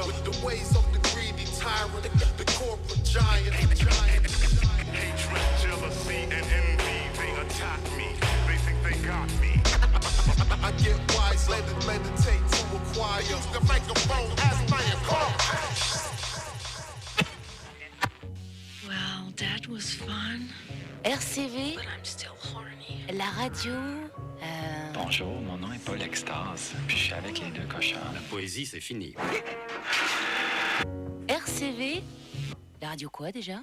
culture, with the ways of the greedy tyrant, the corporate giant. Hatred, jealousy, and envy, they attack me. They think they got me. I get wise, meditate to acquire. Use the microphone as my call. Well, that was fun. RCV, But I'm still horny. la radio. Bonjour, mon nom est Paul Extase, puis je suis avec les deux cochons. La poésie, c'est fini. RCV, la radio quoi déjà?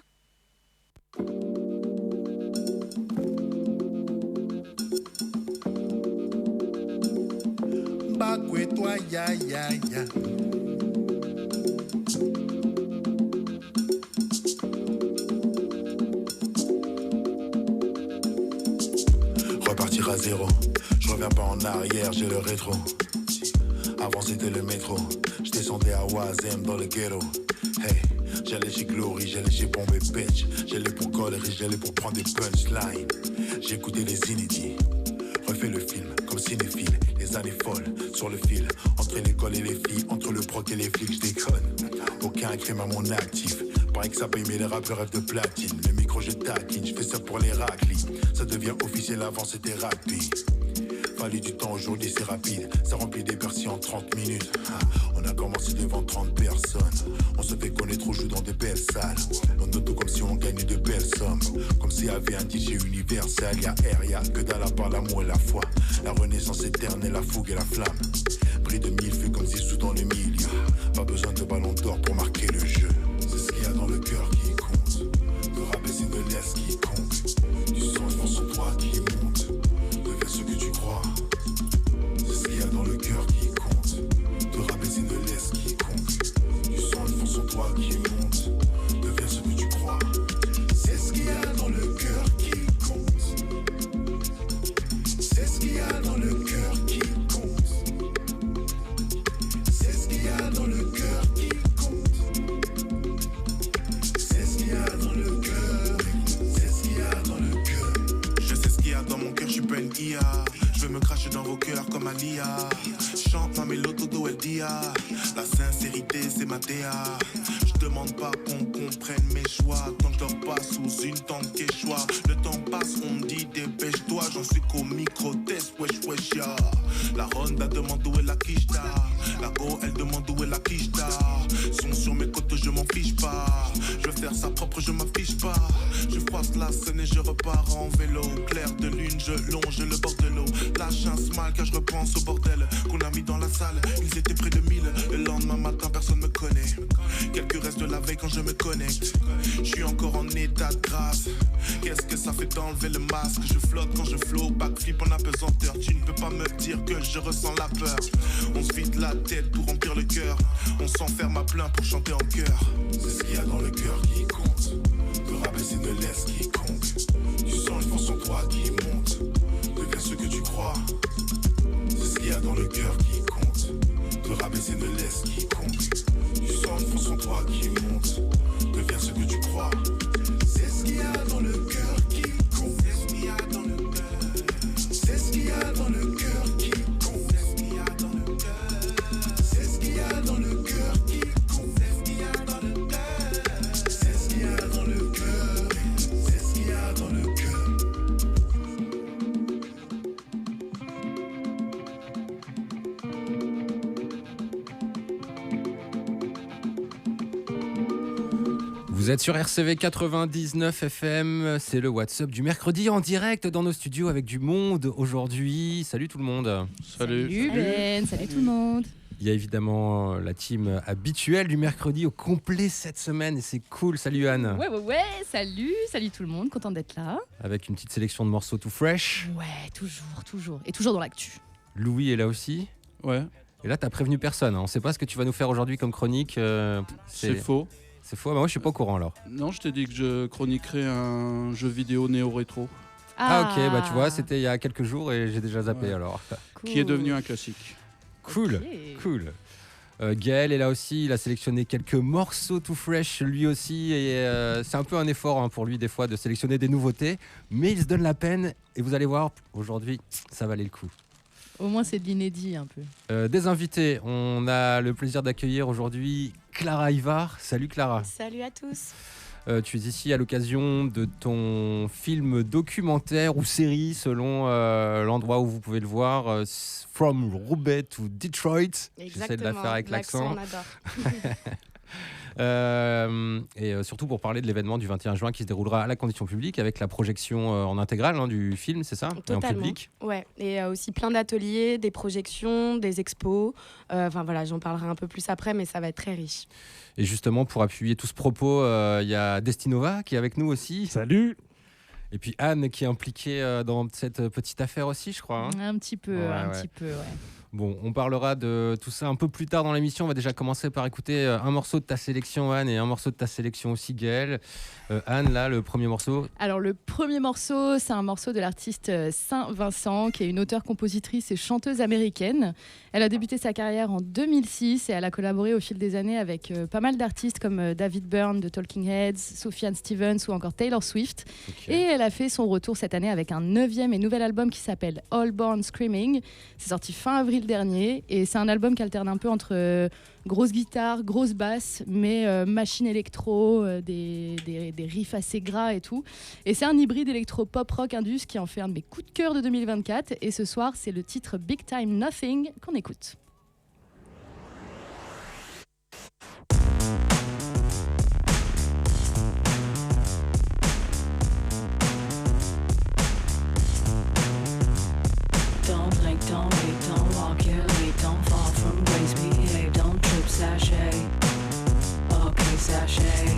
Bakwe toi, ya, ya, ya. Repartir à zéro, je reviens pas en arrière, j'ai le rétro. Avant c'était le métro, je descendais à Wazem dans le ghetto. Hey, j'allais chez Glory, j'allais chez Bombay Bitch, j'allais pour Gollery, j'allais pour prendre des punchlines. J'écoutais les inédits, refais le film comme cinéphile. Les années folles sur le fil, entre l'école et les filles, entre le proc et les flics, je déconne. Aucun crime à mon actif. Pareil que ça paye, mais les rappeurs rêvent de platine. Le micro je taquine, je fais ça pour les raclis. Ça devient officiel, avant c'était rapide. Fallu du temps, aujourd'hui c'est rapide. Ça remplit des Bercy en 30 minutes. On a commencé devant 30 personnes. On se fait connaître, on joue dans de belles salles. On note comme si on gagnait de belles sommes. Comme s'il y avait un DJ universel. Y'a air, y'a que dalle à part l'amour et la foi. La renaissance éternelle, la fougue et la flamme. Pris de mille feux comme si sous dans le milieu. Pas besoin de ballon d'or pour marquer le jeu. C'est ce qu'il y a dans le cœur qui compte. De rapper c'est de l'est qui compte. Du sang devant son toit qui monte. Deviens ce que tu crois. C'est ce qu'il y a dans le cœur qui compte. De rapper c'est de l'est qui compte. Du sang devant son toit qui monte. Deviens ce que tu crois. C'est ce qu'il y a dans le cœur qui compte. C'est ce qu'il y a dans le cœur qui compte. C'est ce qu'il y a dans le cœur qui compte. C'est ce qu'il y a dans le cœur. C'est ce qu'il y a dans le cœur. Je sais ce qu'il y a dans mon cœur, je suis pas une IA. Je veux me cracher dans vos cœurs comme Alia. Chante ma mélodie do El Dia. La sincérité c'est ma DA. Je demande pas qu'on comprenne mes choix. Quand je dors pas sous une tente quechua. Le temps passe, on me dit dépêche-toi. J'en suis qu'au micro-test, wesh wesh ya. La Ronda demande où est la quicheta. La Go elle demande où est la quicheta. Sont sur mes côtes, je m'en fiche pas. Je veux faire ça propre, je m'affiche pas. Je froisse la scène et je repars en vélo. Clair de lune, je longe le bord de l'eau. Lâche un smile car je repense au bordel qu'on a mis dans la salle. Ils étaient près de 1000. Le lendemain matin, personne me connaît. Quelques restes de la veille quand je me connecte. Je suis encore en état de grâce. Qu'est-ce que ça fait d'enlever le masque? Je flotte quand je flow, backflip en apesanteur. Tu ne peux pas me dire que je ressens la peur. On se vide la tête pour remplir le cœur. On s'enferme à plein pour chanter en chœur. C'est ce qu'il y a dans le cœur qui compte. De rapper c'est de l'est qui compte. Du sang devant son toit qui monte. Deviens ce que tu crois. C'est ce qu'il y a dans le cœur qui compte. De rapper c'est de l'est qui compte. Du sang devant son toit qui monte. Deviens ce que tu crois. C'est ce qu'il y a dans le cœur qui compte. C'est ce qu'il y a dans le cœur. C'est ce qu'il y a dans le cœur qui compte. C'est ce qu'il y a dans le cœur. C'est ce qu'il y a dans le cœur qui compte. C'est ce qu'il y a dans le cœur. C'est ce qu'il y a dans le cœur. C'est ce qu'il y a dans le cœur. Vous êtes sur RCV 99 FM, c'est le WhatsApp du mercredi en direct dans nos studios avec du monde aujourd'hui. Salut tout le monde. Salut Ben, salut tout le monde. Il y a évidemment la team habituelle du mercredi au complet cette semaine et c'est cool. Salut Anne. Ouais, salut tout le monde, content d'être là. Avec une petite sélection de morceaux tout fresh. Ouais, toujours. Et toujours dans l'actu. Louis est là aussi. Ouais. Et là t'as prévenu personne, hein. On sait pas ce que tu vas nous faire aujourd'hui comme chronique. C'est faux. C'est faux, bah moi je suis pas au courant alors. Non, je t'ai dit que je chroniquerais un jeu vidéo néo-rétro. Ah ok, bah tu vois, c'était il y a quelques jours et j'ai déjà zappé alors. Cool. Qui est devenu un classique. Cool. Gaël est là aussi, il a sélectionné quelques morceaux tout fresh lui aussi et c'est un peu un effort pour lui des fois de sélectionner des nouveautés, mais il se donne la peine et vous allez voir, aujourd'hui ça valait le coup. Au moins, c'est de l'inédit un peu. Des invités, on a le plaisir d'accueillir aujourd'hui Clara Ivar. Salut Clara. Salut à tous. Tu es ici à l'occasion de ton film documentaire ou série selon l'endroit où vous pouvez le voir, From Roubaix to Detroit. J'essaie de la faire avec l'accent. On adore. Et surtout pour parler de l'événement du 21 juin qui se déroulera à la Condition publique avec la projection en intégrale du film, c'est ça? Totalement. Et en public. Ouais, et aussi plein d'ateliers, des projections, des expos. Enfin voilà, j'en parlerai un peu plus après, mais ça va être très riche. Et justement, pour appuyer tout ce propos, il y a Destinova qui est avec nous aussi. Salut. Et puis Anne qui est impliquée dans cette petite affaire aussi, je crois. Un petit peu, ouais. Bon, on parlera de tout ça un peu plus tard dans l'émission. On va déjà commencer par écouter un morceau de ta sélection, Anne, et un morceau de ta sélection aussi, Gaëlle. Anne, là, le premier morceau. Alors, le premier morceau, c'est un morceau de l'artiste Saint-Vincent, qui est une auteure-compositrice et chanteuse américaine. Elle a débuté sa carrière en 2006 et elle a collaboré au fil des années avec pas mal d'artistes comme David Byrne de Talking Heads, Sufjan Stevens ou encore Taylor Swift. Okay. Et elle a fait son retour cette année avec un 9e et nouvel album qui s'appelle All Born Screaming. C'est sorti fin avril dernier et c'est un album qui alterne un peu entre grosse guitare, grosse basse, mais machine électro, des riffs assez gras et tout. Et c'est un hybride électro-pop-rock indus qui en fait un de mes coups de cœur de 2024. Et ce soir, c'est le titre Big Time Nothing qu'on écoute. Don't blink, don't wait, don't walk your late, don't fall from grace, behave, don't trip, sachet. Okay, sachet.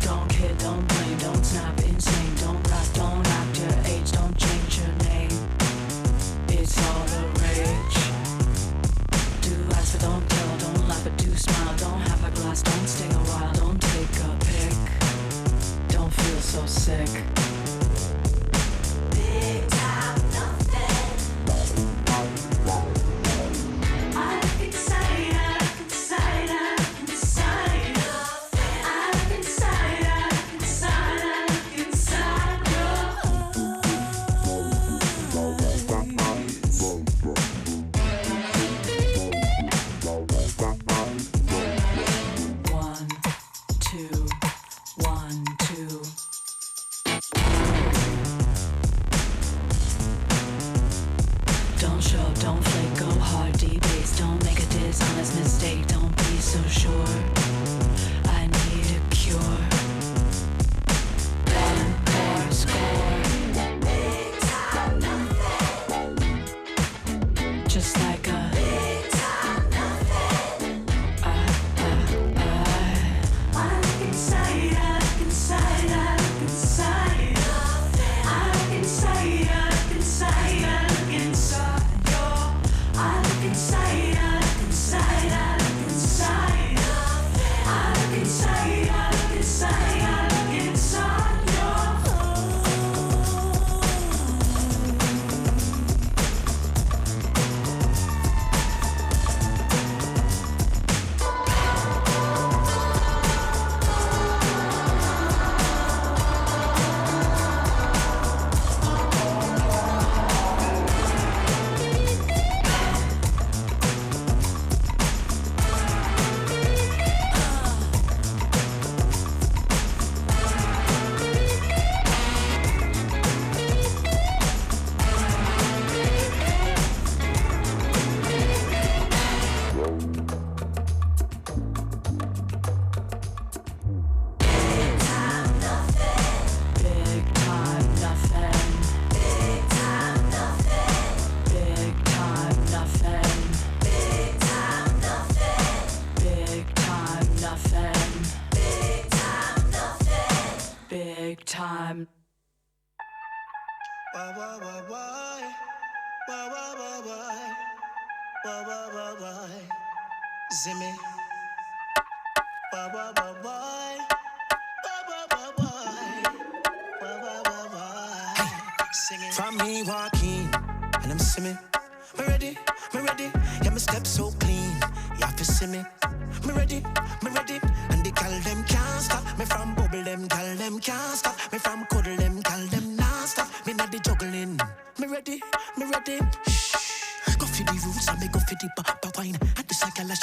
Don't kid, don't blame, don't snap, insane, don't rap, don't act your age, don't change your name. It's all the rage. Do ask but don't tell, don't laugh but do smile, don't have a glass, don't stay a while, don't take a pic. Don't feel so sick. Big time nothing. I look inside, I look inside, I look inside. I look inside, I look inside, I look inside One, two, 1, 2. Don't show, don't flake, go hard, debase. Don't make a dishonest mistake, don't be so sure. I need a cure. One more score. Big time nothing. Just like a big time nothing. I look inside, I look inside, I look inside. I look inside, I look inside, I look inside. I look inside, I look inside, I look inside. I look inside, I look inside, I look inside. Big time nothing. Big time nothing. Big time nothing. Big time nothing. Big time nothing. Big time nothing. Big time. Why, why, why, why? Why, why, why, why? Why, why, why, why? Zimmy. Why, why, why, why? Why, why, why, why? Why, why, why, why? Singing. From me walking, and I'm simming. Me ready, yeah, my steps so clean. You have to see me. Me ready, and the gal them can't stop me from bubble them, gal them can't stop me from cuddle them, gal them not stop me not the juggling. Me ready,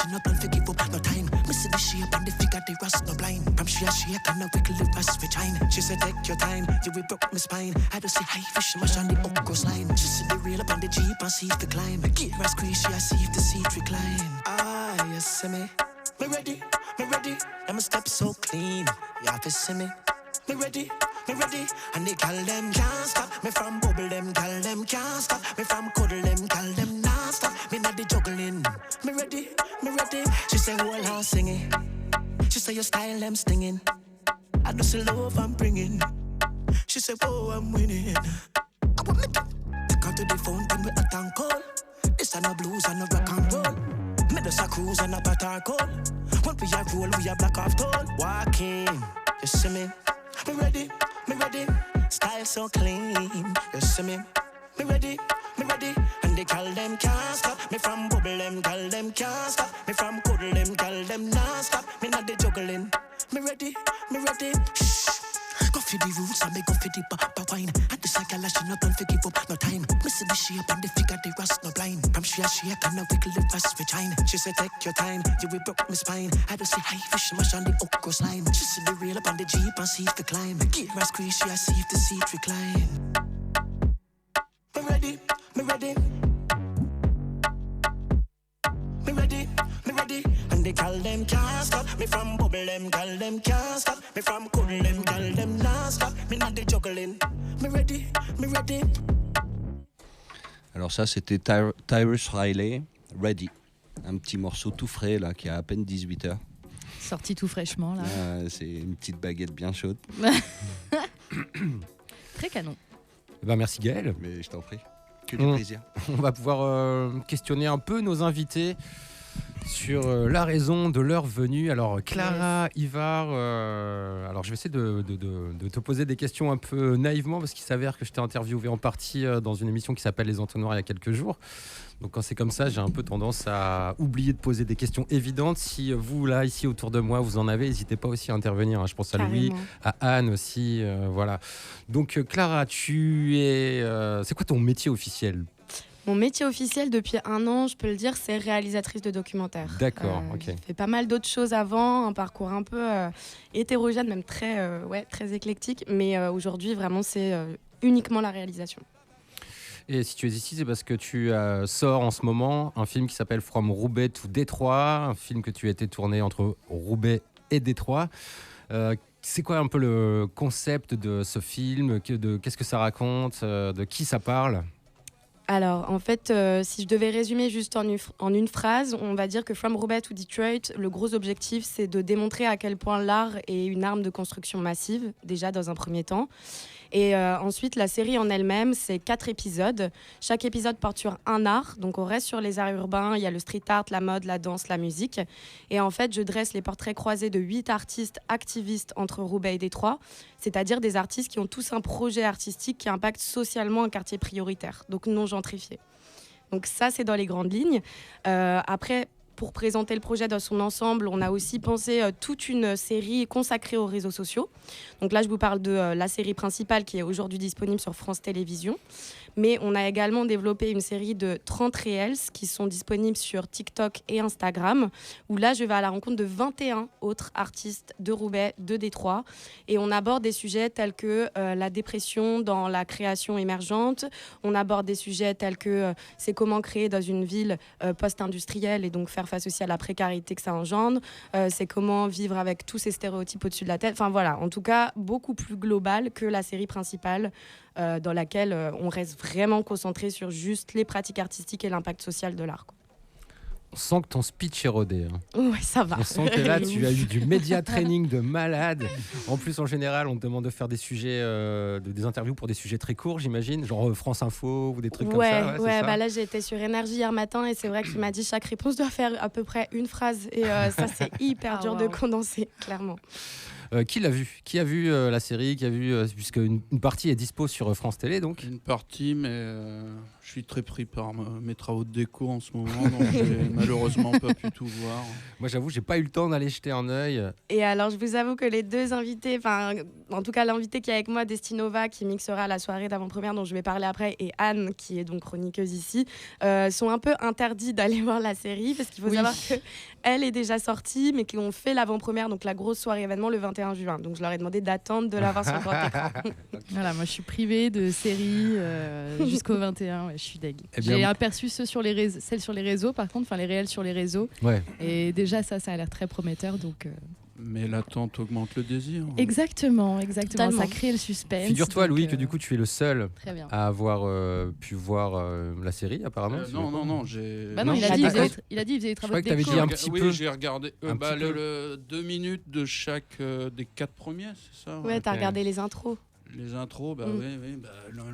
she no plan to give up no time. Me see the shape and the figure, the rust no blind. From she a shake and a wiggle the rust vagina. She said take your time, you will broke my spine. I do see high fish mash on the upper line. She see the rail up on the jeep and see if the climb. Gear a squeeze, she a see if the seat recline. Ah, you see me. Me ready, and my steps so clean. You have to see me. Me ready, and they call them can't stop me from bubble them, call them can't stop me from cuddle them, call them not stop me not the juggling. Me ready, she say hold on singing. She say your style them stinging. I do see love I'm bringing. She say whoa I'm winning. I want me to take her to the fountain with a tank call. This ain't no blues and no rock and roll. Me just a cruise and a batter call. When we a roll, we a black off toll. Walking, you see me? Me ready, style so clean. You see me? Me ready, and they call them can't stop me from bubble them, call them can't stop me from cuddle them, call them non stop me not the juggling. Me ready, shh. Go for the roots and me go for the papa wine. And this a gal she no done for give up no time. Me see the shape and the figure, the rust no blind. From she a shake and a wiggle the rust vagina. She say take your time, you will broke my spine. I do see high fish mash on the upper line. She see the rail up on the jeep and see if the climb. Gear a squeeze, she a see if the seat recline. Me ready, and they call them can't stop me from bubble them, call them can't stop me from cuddle them, call them non stop me not the juggling. Me ready. Alors ça c'était Tyrus Riley, Ready, un petit morceau tout frais là qui a à peine 18h. Sorti tout fraîchement là. C'est une petite baguette bien chaude. Très canon. Ben, merci Gaël. Mais je t'en prie. Que du plaisir. On va pouvoir questionner un peu nos invités sur la raison de leur venue. Alors Clara, Ivar, alors je vais essayer de te poser des questions un peu naïvement parce qu'il s'avère que je t'ai interviewé en partie dans une émission qui s'appelle Les Entonnoirs il y a quelques jours. Donc quand c'est comme ça, j'ai un peu tendance à oublier de poser des questions évidentes. Si vous, là, ici, autour de moi, vous en avez, n'hésitez pas aussi à intervenir. Hein. Je pense à Louis, à Anne aussi. Voilà. Donc Clara, tu es... c'est quoi ton métier officiel ? Mon métier officiel depuis 1 an, je peux le dire, c'est réalisatrice de documentaires. D'accord, ok. J'ai fait pas mal d'autres choses avant, un parcours un peu hétérogène, même très éclectique. Mais aujourd'hui, vraiment, c'est uniquement la réalisation. Et si tu es ici, c'est parce que tu sors en ce moment un film qui s'appelle From Roubaix to Détroit, un film que tu as été tourné entre Roubaix et Détroit. C'est quoi un peu le concept de ce film ? Qu'est-ce que ça raconte ? De qui ça parle ? Alors, en fait, si je devais résumer juste en une phrase, on va dire que From Roubaix to Detroit, le gros objectif, c'est de démontrer à quel point l'art est une arme de construction massive, déjà dans un premier temps. Et ensuite, la série en elle-même, c'est 4 épisodes. Chaque épisode porte sur un art. Donc, on reste sur les arts urbains. Il y a le street art, la mode, la danse, la musique. Et en fait, je dresse les portraits croisés de 8 artistes activistes entre Roubaix et Détroit, c'est-à-dire des artistes qui ont tous un projet artistique qui impacte socialement un quartier prioritaire, donc non gentrifié. Donc ça, c'est dans les grandes lignes. Après, pour présenter le projet dans son ensemble, on a aussi pensé toute une série consacrée aux réseaux sociaux. Donc là, je vous parle de la série principale qui est aujourd'hui disponible sur France Télévisions. Mais on a également développé une série de 30 Reels qui sont disponibles sur TikTok et Instagram, où là, je vais à la rencontre de 21 autres artistes de Roubaix, de Détroit. Et on aborde des sujets tels que la dépression dans la création émergente. On aborde des sujets tels que c'est comment créer dans une ville post-industrielle et donc faire face aussi à la précarité que ça engendre. C'est comment vivre avec tous ces stéréotypes au-dessus de la tête. Enfin voilà, en tout cas, beaucoup plus global que la série principale dans laquelle on reste vraiment concentré sur juste les pratiques artistiques et l'impact social de l'art. On sent que ton speech est rodé. Hein. Ouais, ça va. On sent que là, tu as eu du média training de malade. En plus, en général, on te demande de faire des sujets, des interviews pour des sujets très courts, j'imagine, genre France Info ou des trucs comme ça. Ouais, bah là, j'ai été sur Énergie hier matin et c'est vrai qu'il m'a dit chaque réponse doit faire à peu près une phrase. Et ça, c'est hyper dur de condenser, clairement. Qui l'a vu ? Qui a vu la série ? Qui a vu, puisque une partie est dispo sur France Télé, donc. Une partie, mais je suis très pris par mes travaux de déco en ce moment, donc j'ai malheureusement pas pu tout voir. Moi, j'avoue, j'ai pas eu le temps d'aller jeter un œil. Et alors, je vous avoue que les deux invités, enfin, en tout cas l'invité qui est avec moi, Destinova, qui mixera la soirée d'avant-première dont je vais parler après, et Anne, qui est donc chroniqueuse ici, sont un peu interdits d'aller voir la série, parce qu'il faut savoir que elle est déjà sortie, mais qui ont fait l'avant-première, donc la grosse soirée événement le 21 juin. Donc je leur ai demandé d'attendre de la voir sur le grand écran. Voilà, moi je suis privée de séries jusqu'au 21, ouais, je suis deg. J'ai aperçu celles sur les réseaux, par contre, enfin les réels sur les réseaux. Ouais. Et déjà ça a l'air très prometteur, donc... Mais l'attente augmente le désir. Exactement. Totalement. Ça crée le suspense. Figure-toi, Louis, que du coup, tu es le seul à avoir pu voir la série, apparemment. Non, il a dit il faisait des travaux de déco. Je crois que tu avais dit un petit peu. Oui, j'ai regardé 2 minutes de chaque des 4 premiers, c'est ça? Ouais, t'as regardé les intros. Les intros, oui,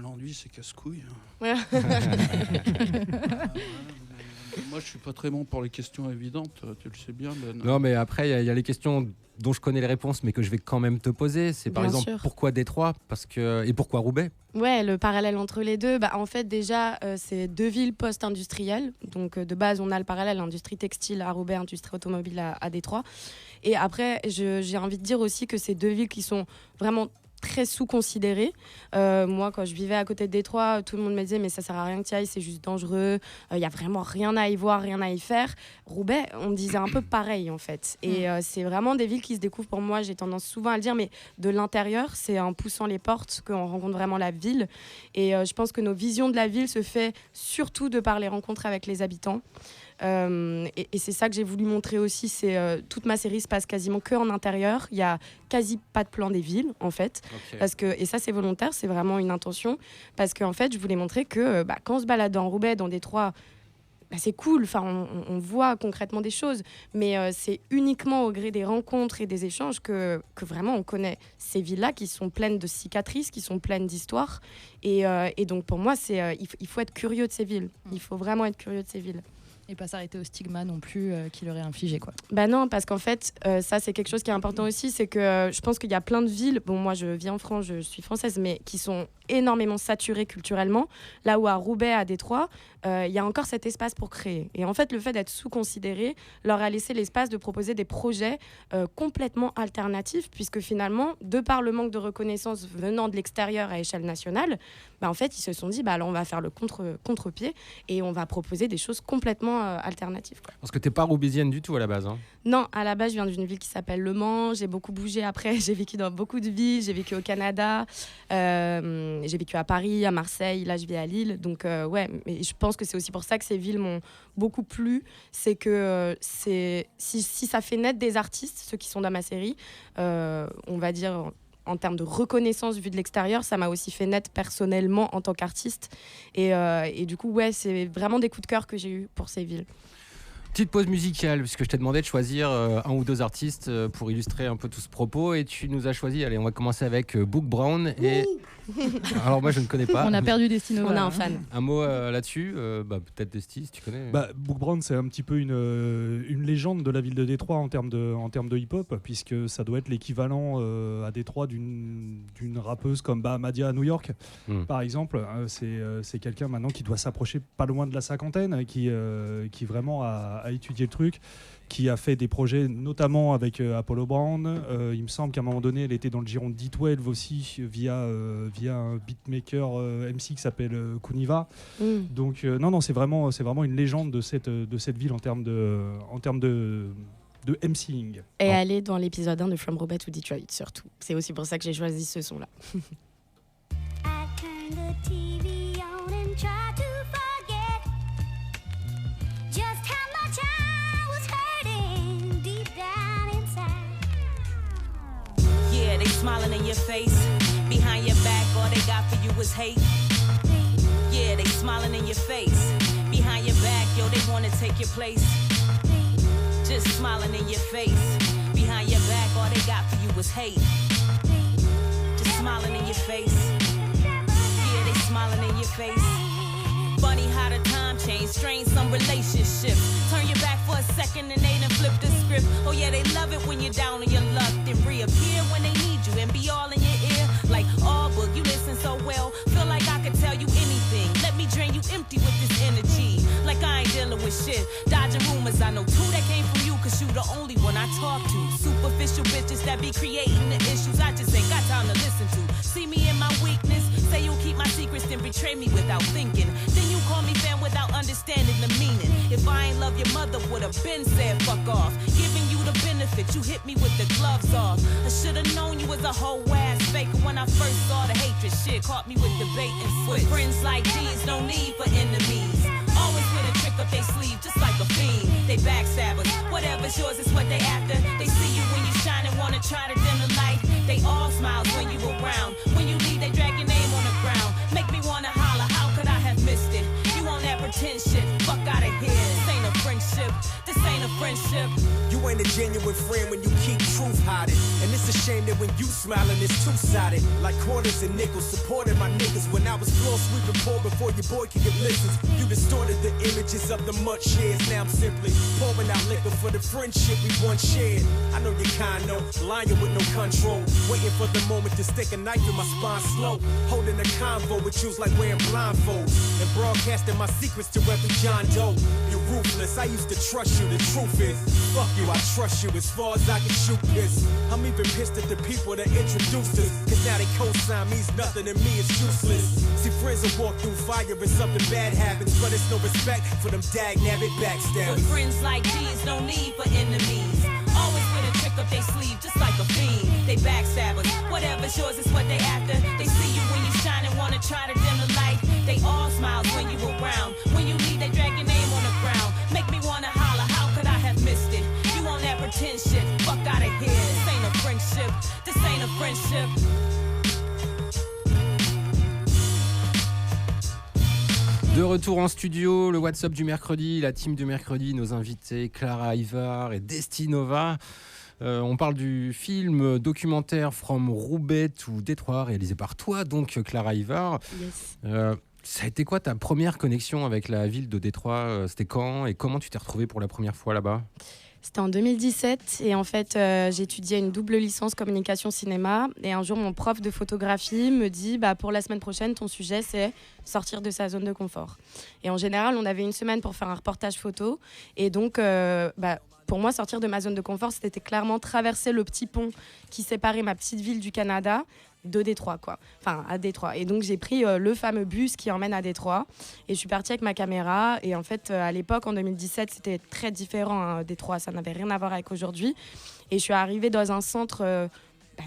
l'enduit, c'est casse-couille. Ouais. Moi, je suis pas très bon pour les questions évidentes, tu le sais bien, Ben. Non, mais après, il y a les questions dont je connais les réponses, mais que je vais quand même te poser. C'est par exemple, pourquoi Détroit et pourquoi Roubaix? Ouais, le parallèle entre les deux, en fait, déjà, c'est 2 villes post-industrielles. Donc, de base, on a le parallèle, industrie textile à Roubaix, industrie automobile à Détroit. Et après, j'ai envie de dire aussi que c'est 2 villes qui sont vraiment très sous-considéré. Moi, quand je vivais à côté de Détroit, tout le monde me disait mais ça sert à rien que tu y ailles, c'est juste dangereux, il y a vraiment rien à y voir, rien à y faire. Roubaix, on me disait un peu pareil en fait. Et c'est vraiment des villes qui se découvrent pour moi, j'ai tendance souvent à le dire, mais de l'intérieur, c'est en poussant les portes qu'on rencontre vraiment la ville. Et je pense que nos visions de la ville se fait surtout de par les rencontres avec les habitants. Et c'est ça que j'ai voulu montrer aussi, c'est toute ma série se passe quasiment que en intérieur, il y a quasi pas de plan des villes en fait, parce que, et ça c'est volontaire, c'est vraiment une intention, parce qu'en fait je voulais montrer que quand on se balade en Roubaix, dans Détroit, c'est cool, on voit concrètement des choses, mais c'est uniquement au gré des rencontres et des échanges que vraiment on connaît ces villes-là qui sont pleines de cicatrices, qui sont pleines d'histoires, et donc pour moi il faut être curieux de ces villes, il faut vraiment être curieux de ces villes. Et pas s'arrêter au stigma non plus qu'il aurait infligé, quoi. Non, parce qu'en fait, ça c'est quelque chose qui est important aussi, c'est que je pense qu'il y a plein de villes, bon moi je vis en France, je suis française, mais qui sont énormément saturées culturellement, là où à Roubaix, à Détroit, il y a encore cet espace pour créer. Et en fait, le fait d'être sous-considéré leur a laissé l'espace de proposer des projets complètement alternatifs, puisque finalement, de par le manque de reconnaissance venant de l'extérieur à échelle nationale, en fait, ils se sont dit, là on va faire le contre-pied et on va proposer des choses complètement alternatives, quoi. Parce que t'es pas roubaisienne du tout à la base, hein. Non, à la base, je viens d'une ville qui s'appelle Le Mans. J'ai beaucoup bougé après. J'ai vécu dans beaucoup de villes. J'ai vécu au Canada. J'ai vécu à Paris, à Marseille. Là, je vis à Lille. Donc, ouais, mais je pense que c'est aussi pour ça que ces villes m'ont beaucoup plu. C'est que si ça fait naître des artistes, ceux qui sont dans ma série, on va dire en termes de reconnaissance vue de l'extérieur, ça m'a aussi fait naître personnellement en tant qu'artiste. Et du coup, ouais, c'est vraiment des coups de cœur que j'ai eu pour ces villes. Petite pause musicale, puisque je t'ai demandé de choisir un ou deux artistes pour illustrer un peu tout ce propos, et tu nous as choisi, allez, on va commencer avec Book Brown. Et alors moi je ne connais pas. On a perdu Destino. On a un fan. Un mot là-dessus, peut-être Desti, si tu connais. Book Brown, c'est un petit peu une légende de la ville de Détroit en termes de hip-hop, puisque ça doit être l'équivalent à Détroit d'une rappeuse comme Madia à New York, par exemple. C'est quelqu'un maintenant qui doit s'approcher pas loin de la cinquantaine, qui vraiment a étudié le truc, qui a fait des projets notamment avec Apollo Brown. Il me semble qu'à un moment donné, elle était dans le giron de D12 aussi via un beatmaker MC qui s'appelle Kuniva. Donc non, c'est vraiment une légende de cette ville en termes de MCing. Et elle est dans l'épisode 1 de From Roubaix to Detroit surtout. C'est aussi pour ça que j'ai choisi ce son-là. They smiling in your face, behind your back, all they got for you is hate. Yeah, they smiling in your face, behind your back, yo, they wanna take your place. Just smiling in your face, behind your back, all they got for you is hate. Just smiling in your face, yeah, they smiling in your face. Funny how the time changed, strain some relationships. Turn your back for a second and they done flip the script. Oh yeah, they love it when you're down on your luck, then reappear when they need you and be all in your ear. Like, oh, book, you listen so well, feel like I could tell you anything. Let me drain you empty with this energy, like I ain't dealing with shit. Dodging rumors, I know two that came from you, cause you the only one I talk to. Superficial bitches that be creating the issues I just ain't got time to listen to. See me in my weakness, say you'll keep my secrets, then betray me without thinking. Then you call me fan without understanding the meaning. If I ain't love your mother, would've been said fuck off. Giving you the benefit, you hit me with the gloves off. I should've known you was a whole ass faker when I first saw the hatred. Shit caught me with the bait and switch. With friends like these, no need for enemies. Always with a trick up their sleeve, just like a fiend. They backstabbers, whatever's yours is what they after. They see you when you shine and wanna try to dim the light. They all smiles when you around. When you leave, they drag your name on the ground. Make me wanna holler, how could I have missed it? You on that pretend shit, fuck out of here. This ain't a friendship, this ain't a friendship. You ain't a genuine friend when you keep truth hiding. And it's a shame that when you smiling, it's two-sided. Like quarters and nickels, supporting my niggas. When I was floor sweeping poor before your boy could get listens. You distorted the images of the much shares. Now I'm simply pouring out liquor for the friendship we once shared. I know you're kind, no, lying with no control. Waiting for the moment to stick a knife in my spine slow. Holding a convo with you like wearing blindfolds. And broadcasting my secrets to every John Doe. You're ruthless, I used to trust you, the truth is. Fuck you, I trust you as far as I can shoot this. I'm even pissed at the people that introduced us. Cause now they co-sign means nothing to me, it's useless. See, friends will walk through fire and something bad happens. But it's no respect for them dag-nabbit backstabbers. With friends like these, no need for enemies. Always with a trick up their sleeve, just like a fiend. They backstabbers, whatever's yours is what they after. They see you when you shine and wanna try to dim the light. They all smiles when you around. When you leave, they drag your name on the ground. Make me wanna holler, how could I have missed it? You on that pretend shit, fuck out of here. This ain't a friendship, this ain't a friendship. De retour en studio, le WhatsApp du mercredi, la team du mercredi, nos invités Clara Ivar et Destinova. On parle du film documentaire From Roubaix to Détroit, réalisé par toi, donc Clara Ivar. Yes. Ça a été quoi ta première connexion avec la ville de Détroit? C'était quand et comment tu t'es retrouvée pour la première fois là-bas? C'était en 2017 et en fait j'étudiais une double licence communication cinéma et un jour mon prof de photographie me dit pour la semaine prochaine ton sujet c'est sortir de sa zone de confort. Et en général on avait une semaine pour faire un reportage photo et donc pour moi sortir de ma zone de confort c'était clairement traverser le petit pont qui séparait ma petite ville du Canada de Détroit à Détroit. Et donc j'ai pris le fameux bus qui emmène à Détroit et je suis partie avec ma caméra et en fait à l'époque en 2017 c'était très différent Détroit, ça n'avait rien à voir avec aujourd'hui et je suis arrivée dans un centre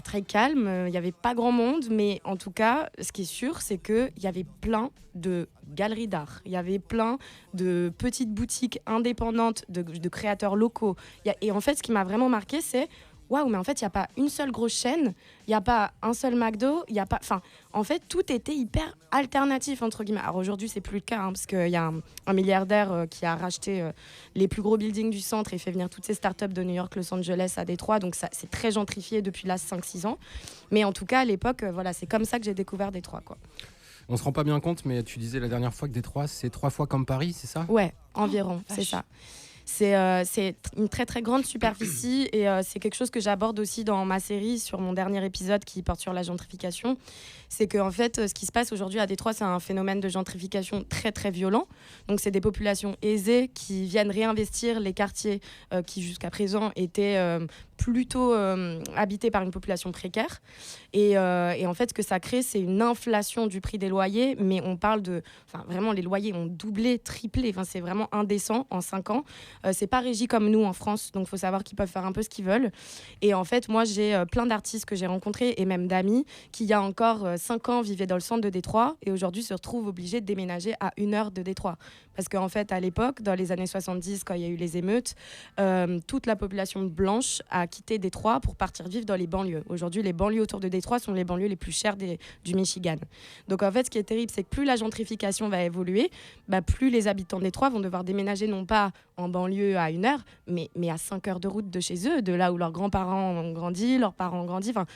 très calme, il n'y avait pas grand monde mais en tout cas ce qui est sûr c'est qu'il y avait plein de galeries d'art, il y avait plein de petites boutiques indépendantes de créateurs locaux et en fait ce qui m'a vraiment marqué c'est waouh, mais en fait, il n'y a pas une seule grosse chaîne, il n'y a pas un seul McDo, il n'y a pas... Enfin, en fait, tout était hyper alternatif, entre guillemets. Alors aujourd'hui, c'est plus le cas, parce qu'il y a un milliardaire qui a racheté les plus gros buildings du centre et fait venir toutes ces startups de New York, Los Angeles à Détroit. Donc, ça, c'est très gentrifié depuis là 5-6 ans. Mais en tout cas, à l'époque, c'est comme ça que j'ai découvert Détroit, quoi. On se rend pas bien compte, mais tu disais la dernière fois que Détroit, c'est 3 fois comme Paris, c'est ça? Ouais, environ, c'est ça. C'est une très très grande superficie et c'est quelque chose que j'aborde aussi dans ma série sur mon dernier épisode qui porte sur la gentrification. C'est qu'en fait, ce qui se passe aujourd'hui à Détroit, c'est un phénomène de gentrification très très violent. Donc c'est des populations aisées qui viennent réinvestir les quartiers qui jusqu'à présent étaient plutôt habités par une population précaire. Et en fait, ce que ça crée, c'est une inflation du prix des loyers, mais on parle de... Enfin, vraiment, les loyers ont doublé, triplé. Enfin, c'est vraiment indécent en 5 ans. C'est pas régi comme nous en France, donc il faut savoir qu'ils peuvent faire un peu ce qu'ils veulent. Et en fait, moi, j'ai plein d'artistes que j'ai rencontrés et même d'amis qui, il y a encore 5 ans, vivaient dans le centre de Détroit et aujourd'hui se retrouvent obligés de déménager à 1 heure de Détroit. Parce qu'en fait, à l'époque, dans les années 70, quand il y a eu les émeutes, toute la population blanche a quitté Détroit pour partir vivre dans les banlieues. Aujourd'hui, les banlieues autour de Détroit sont les banlieues les plus chères du Michigan. Donc en fait, ce qui est terrible, c'est que plus la gentrification va évoluer, plus les habitants de Détroit vont devoir déménager non pas en banlieue à 1 heure, mais à 5 heures de route de chez eux, de là où leurs grands-parents ont grandi, leurs parents ont grandi. Enfin,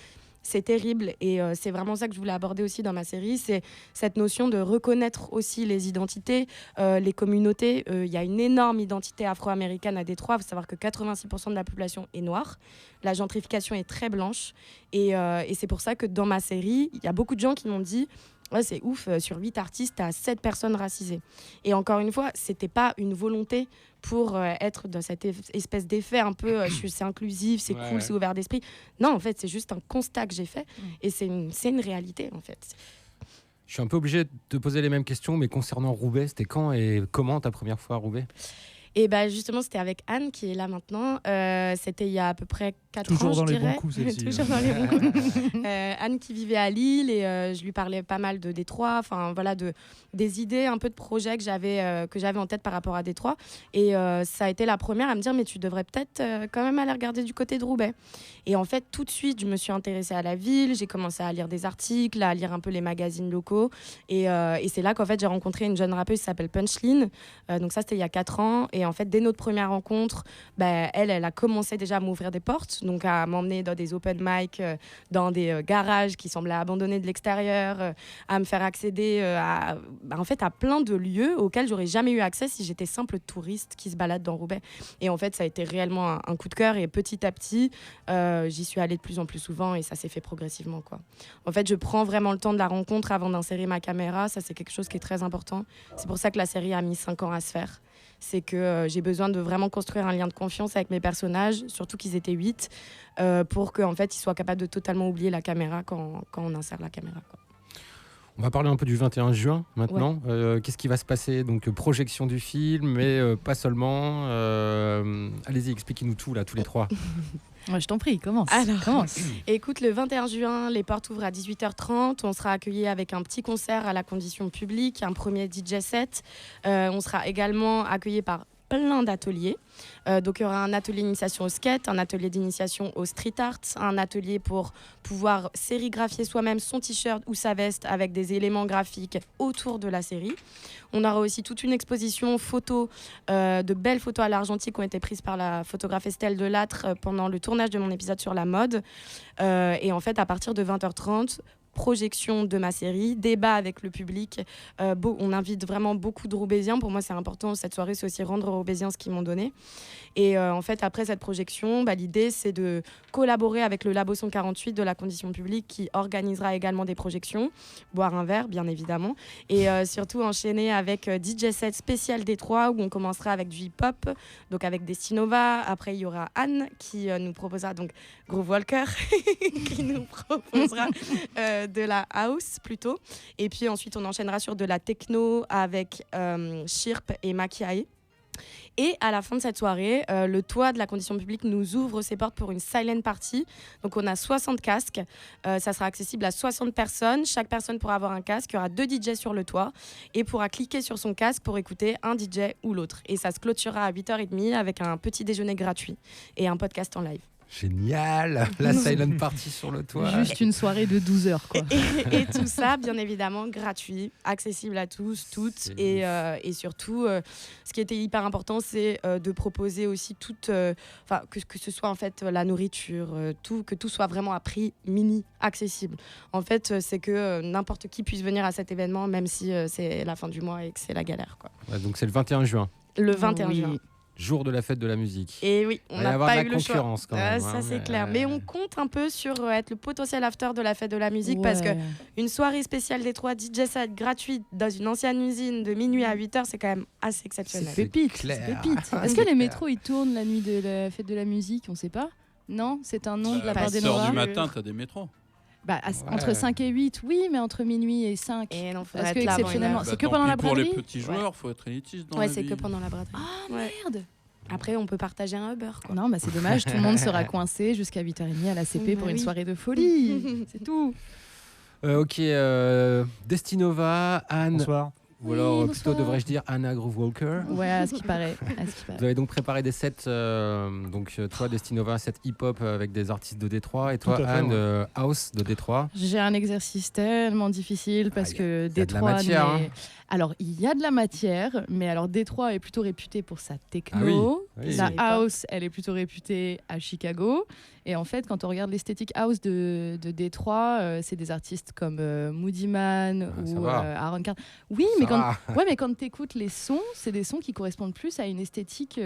c'est terrible et c'est vraiment ça que je voulais aborder aussi dans ma série, c'est cette notion de reconnaître aussi les identités, les communautés. Il y a une énorme identité afro-américaine à Détroit. Il faut savoir que 86% de la population est noire. La gentrification est très blanche et c'est pour ça que dans ma série, il y a beaucoup de gens qui m'ont dit ouais, c'est ouf, sur 8 artistes, t'as 7 personnes racisées. Et encore une fois, c'était pas une volonté pour être dans cette espèce d'effet un peu c'est inclusif, c'est cool, c'est ouvert d'esprit. Non, en fait, c'est juste un constat que j'ai fait et c'est une réalité, en fait. Je suis un peu obligé de te poser les mêmes questions, mais concernant Roubaix, c'était quand et comment ta première fois à Roubaix ? Et bah justement, c'était avec Anne qui est là maintenant. C'était il y a à peu près 4 Toujours ans, dans je les dirais. bons coups, celle-ci. Toujours dans les bons coups. Anne qui vivait à Lille et je lui parlais pas mal de Détroit, enfin voilà, des idées, un peu de projets que j'avais en tête par rapport à Détroit. Et ça a été la première à me dire, mais tu devrais peut-être quand même aller regarder du côté de Roubaix. Et en fait, tout de suite, je me suis intéressée à la ville, j'ai commencé à lire des articles, à lire un peu les magazines locaux. Et c'est là qu'en fait, j'ai rencontré une jeune rappeuse qui s'appelle Punchline. Donc ça, c'était il y a 4 ans. Et en fait, dès notre première rencontre, elle a commencé déjà à m'ouvrir des portes, donc à m'emmener dans des open mic, dans des garages qui semblaient abandonnés de l'extérieur, à me faire accéder à plein de lieux auxquels j'aurais jamais eu accès si j'étais simple touriste qui se balade dans Roubaix. Et en fait, ça a été réellement un coup de cœur et petit à petit, j'y suis allée de plus en plus souvent et ça s'est fait progressivement, quoi. En fait, je prends vraiment le temps de la rencontre avant d'insérer ma caméra. Ça, c'est quelque chose qui est très important. C'est pour ça que la série a mis 5 ans à se faire. C'est que j'ai besoin de vraiment construire un lien de confiance avec mes personnages, surtout qu'ils étaient 8, pour qu'en fait, ils soient capables de totalement oublier la caméra quand on insère la caméra, quoi. On va parler un peu du 21 juin maintenant. Ouais. Qu'est-ce qui va se passer ? Donc, projection du film, mais pas seulement. Allez-y, expliquez-nous tout, là, tous les trois. Ouais, je t'en prie, commence. Écoute, le 21 juin, les portes ouvrent à 18h30. On sera accueillis avec un petit concert à la condition publique, un premier DJ set. On sera également accueillis par plein d'ateliers. Donc il y aura un atelier d'initiation au skate, un atelier d'initiation au street art, un atelier pour pouvoir sérigraphier soi-même son t-shirt ou sa veste avec des éléments graphiques autour de la série. On aura aussi toute une exposition photos, de belles photos à l'argentique qui ont été prises par la photographe Estelle Delattre pendant le tournage de mon épisode sur la mode. Et en fait, à partir de 20h30, projection de ma série, débat avec le public. On invite vraiment beaucoup de Roubaisiens. Pour moi, c'est important. Cette soirée, c'est aussi rendre aux Roubaisiens ce qu'ils m'ont donné. Et en fait, après cette projection, l'idée, c'est de collaborer avec le Labo 148 de la condition publique qui organisera également des projections, boire un verre, bien évidemment, et surtout enchaîner avec DJ set spécial Détroit où on commencera avec du hip-hop, donc avec Destinova. Après, il y aura Anne qui nous proposera, donc Groove Walker, qui nous proposera de la house plutôt. Et puis ensuite, on enchaînera sur de la techno avec Chirp et Makiae. Et à la fin de cette soirée, le toit de la condition publique nous ouvre ses portes pour une silent party. Donc on a 60 casques. Ça sera accessible à 60 personnes. Chaque personne pourra avoir un casque. Il y aura 2 DJ sur le toit et pourra cliquer sur son casque pour écouter un DJ ou l'autre. Et ça se clôturera à 8h30 avec un petit déjeuner gratuit et un podcast en live. Génial, la silent party sur le toit. Juste une soirée de 12 heures, quoi. Et tout ça, bien évidemment, gratuit, accessible à tous, toutes. Et surtout, ce qui était hyper important, c'est de proposer aussi toute, que ce soit en fait la nourriture, que tout soit vraiment à prix mini accessible. En fait, c'est que n'importe qui puisse venir à cet événement, même si c'est la fin du mois et que c'est la galère, quoi. Ouais, donc c'est le 21 juin. Le 21 juin. Jour de la fête de la musique. Et oui, on n'a pas eu le choix. Quand même, ça c'est clair. Mais on compte un peu sur être le potentiel after de la fête de la musique parce que une soirée spéciale Détroit DJ set gratuite dans une ancienne usine de minuit à 8h, c'est quand même assez exceptionnel. C'est pépite. Est-ce que les métros ils tournent la nuit de la fête de la musique ? On sait pas. Non, c'est un nom de la part des Noirs. 7h du matin, t'as des métros. Entre 5 et 8, oui, mais entre minuit et 5. Et non, parce que exceptionnellement, c'est que pendant la braderie. Pour les petits joueurs, faut être élitiste dans la vie. Ouais, c'est que pendant la braderie. Ah merde. Après, on peut partager un Uber, quoi. Non, c'est dommage, tout le monde sera coincé jusqu'à 8h30 à la CP pour une soirée de folie. C'est tout. Ok, Destinova, Anne. Bonsoir. Ou alors, plutôt devrais-je dire Anna Groove Walker. Ouais, à ce qui paraît. Vous avez donc préparé des sets, donc toi, Destinova, set hip-hop avec des artistes de Détroit, et toi, Anne, house de Détroit. J'ai un exercice tellement difficile parce que Détroit... Alors, il y a de la matière, mais alors Détroit est plutôt réputé pour sa techno. La house, elle est plutôt réputée à Chicago. Et en fait, quand on regarde l'esthétique house de Détroit, c'est des artistes comme Moody Man ou Aaron Carter. Oui, mais quand tu écoutes les sons, c'est des sons qui correspondent plus à une esthétique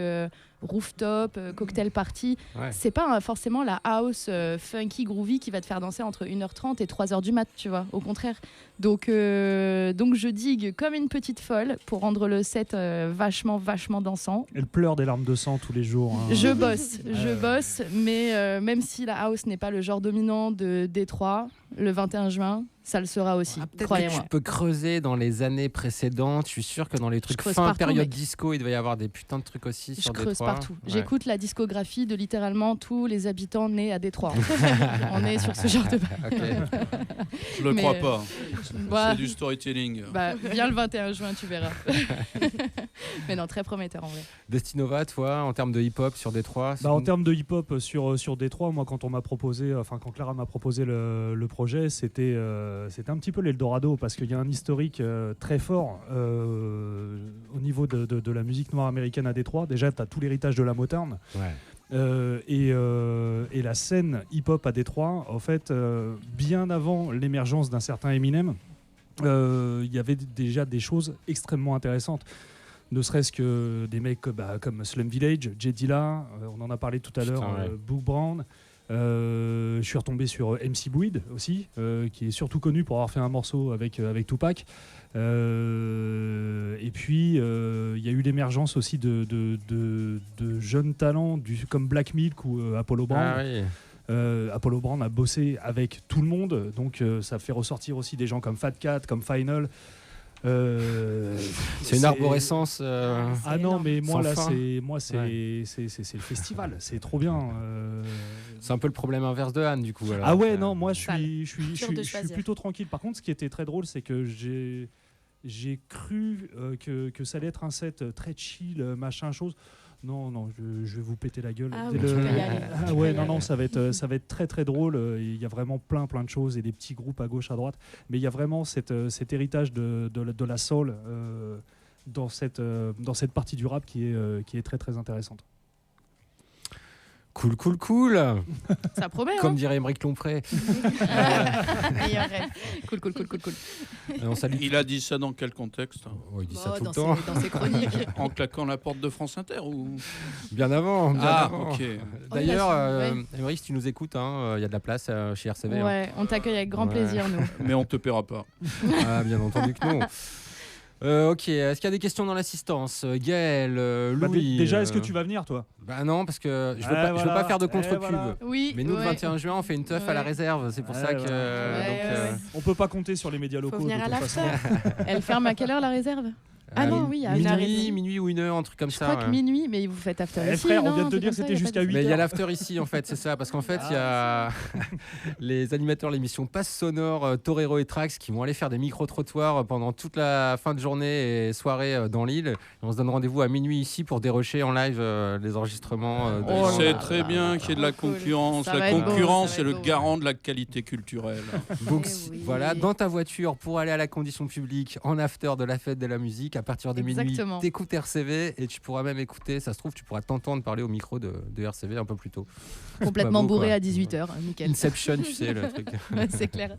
rooftop, cocktail party. C'est pas forcément la house funky, groovy qui va te faire danser entre 1h30 et 3h du mat, tu vois. Au contraire. Donc je digue comme une petite folle pour rendre le set vachement dansant. Elle pleure des larmes de sang tous les jours. Hein. Je bosse, mais même si la house n'est pas le genre dominant de Détroit, le 21 juin, ça le sera aussi. Peut-être que croyez-moi. tu peux creuser dans les années précédentes. Je suis sûr que dans les trucs creuse fin partout, période mec. disco, il devait y avoir des putains de trucs aussi Je sur creuse Détroit. partout. Ouais. J'écoute la discographie de littéralement tous les habitants nés à Détroit. On est sur ce genre de Je le crois pas. Bah, C'est du storytelling. Bah, viens le 21 juin, tu verras. Mais non, très prometteur en vrai. Destinova, toi, en termes de hip-hop sur Détroit En termes de hip-hop sur Détroit, moi, quand Clara m'a proposé le projet, c'était un petit peu l'Eldorado parce qu'il y a un historique très fort au niveau de la musique noire américaine à Détroit. Déjà, tu as tout l'héritage de la Motown. Ouais. Et la scène hip-hop à Détroit, en fait, bien avant l'émergence d'un certain Eminem, il y avait déjà des choses extrêmement intéressantes. Ne serait-ce que des mecs comme Slum Village, J Dilla, on en a parlé tout à l'heure, ouais. Book Brown. Je suis retombé sur MC Boyd aussi, qui est surtout connu pour avoir fait un morceau avec Tupac. Et puis il y a eu l'émergence aussi de jeunes talents comme Black Milk ou Apollo Brown. Ah, oui. Apollo Brown a bossé avec tout le monde, donc ça fait ressortir aussi des gens comme Fat Cat, comme Final. C'est une arborescence. Ah non, mais moi là, fin. c'est le festival, c'est trop bien. C'est un peu le problème inverse de Anne, du coup. Alors. Ah ouais, non, moi je suis plutôt tranquille. Par contre, ce qui était très drôle, c'est que j'ai cru que ça allait être un set très chill, machin chose. Non, je vais vous péter la gueule. Ah oui, tu peux y aller. Ah ouais, non, ça va être très très drôle. Il y a vraiment plein de choses et des petits groupes à gauche, à droite. Mais il y a vraiment cet héritage de la soul dans cette partie du rap qui est très très intéressante. Cool. Ça promet, Comme hein. dirait Émeric Lompré. Meilleur rêve. Cool. On salue. Il a dit ça dans quel contexte? Il dit ça tout dans le temps. Dans ses chroniques. En claquant la porte de France Inter ou... Bien avant. Ok. D'ailleurs, Émeric, si tu nous écoutes, il y a de la place chez RCV. Ouais, on t'accueille avec grand plaisir, nous. Mais on te paiera pas. Ah, bien entendu que non. Ok, est-ce qu'il y a des questions dans l'assistance? Gaël, Louis. Déjà, est-ce que tu vas venir, toi? Bah non, parce que je veux pas faire de contre-pub. Voilà. Oui, mais nous, le 21 juin, on fait une teuf à la réserve. C'est pour ça que. On peut pas compter sur les médias locaux. Faut venir à l'after. Elle ferme à quelle heure la réserve? Ah non, oui, à 1h30. Minuit ou 1h, un truc comme ça. Je crois que minuit, mais vous faites after ici. Frère, on non, vient de te c'est dire comme que ça, c'était y a jusqu'à pas de- 8h. Mais il y a l'after ici, en fait, c'est ça. Parce qu'en fait, il y a les animateurs de l'émission Passe Sonore, Torero et Trax, qui vont aller faire des micro-trottoirs pendant toute la fin de journée et soirée dans l'île. Et on se donne rendez-vous à minuit ici pour dérocher en live les enregistrements. C'est très bien qu'il y ait de la concurrence. Ça va La être beau, concurrence ça va est le être beau. garant de la qualité culturelle. Donc, oui. voilà, dans ta voiture pour aller à la condition publique en after de la fête de la musique à partir de minuit, Exactement. t'écoutes RCV et tu pourras même écouter, ça se trouve, tu pourras t'entendre parler au micro de RCV un peu plus tôt. Complètement Pas beau, bourré quoi. à 18h, nickel. Inception, tu sais, le truc. Ouais, c'est clair.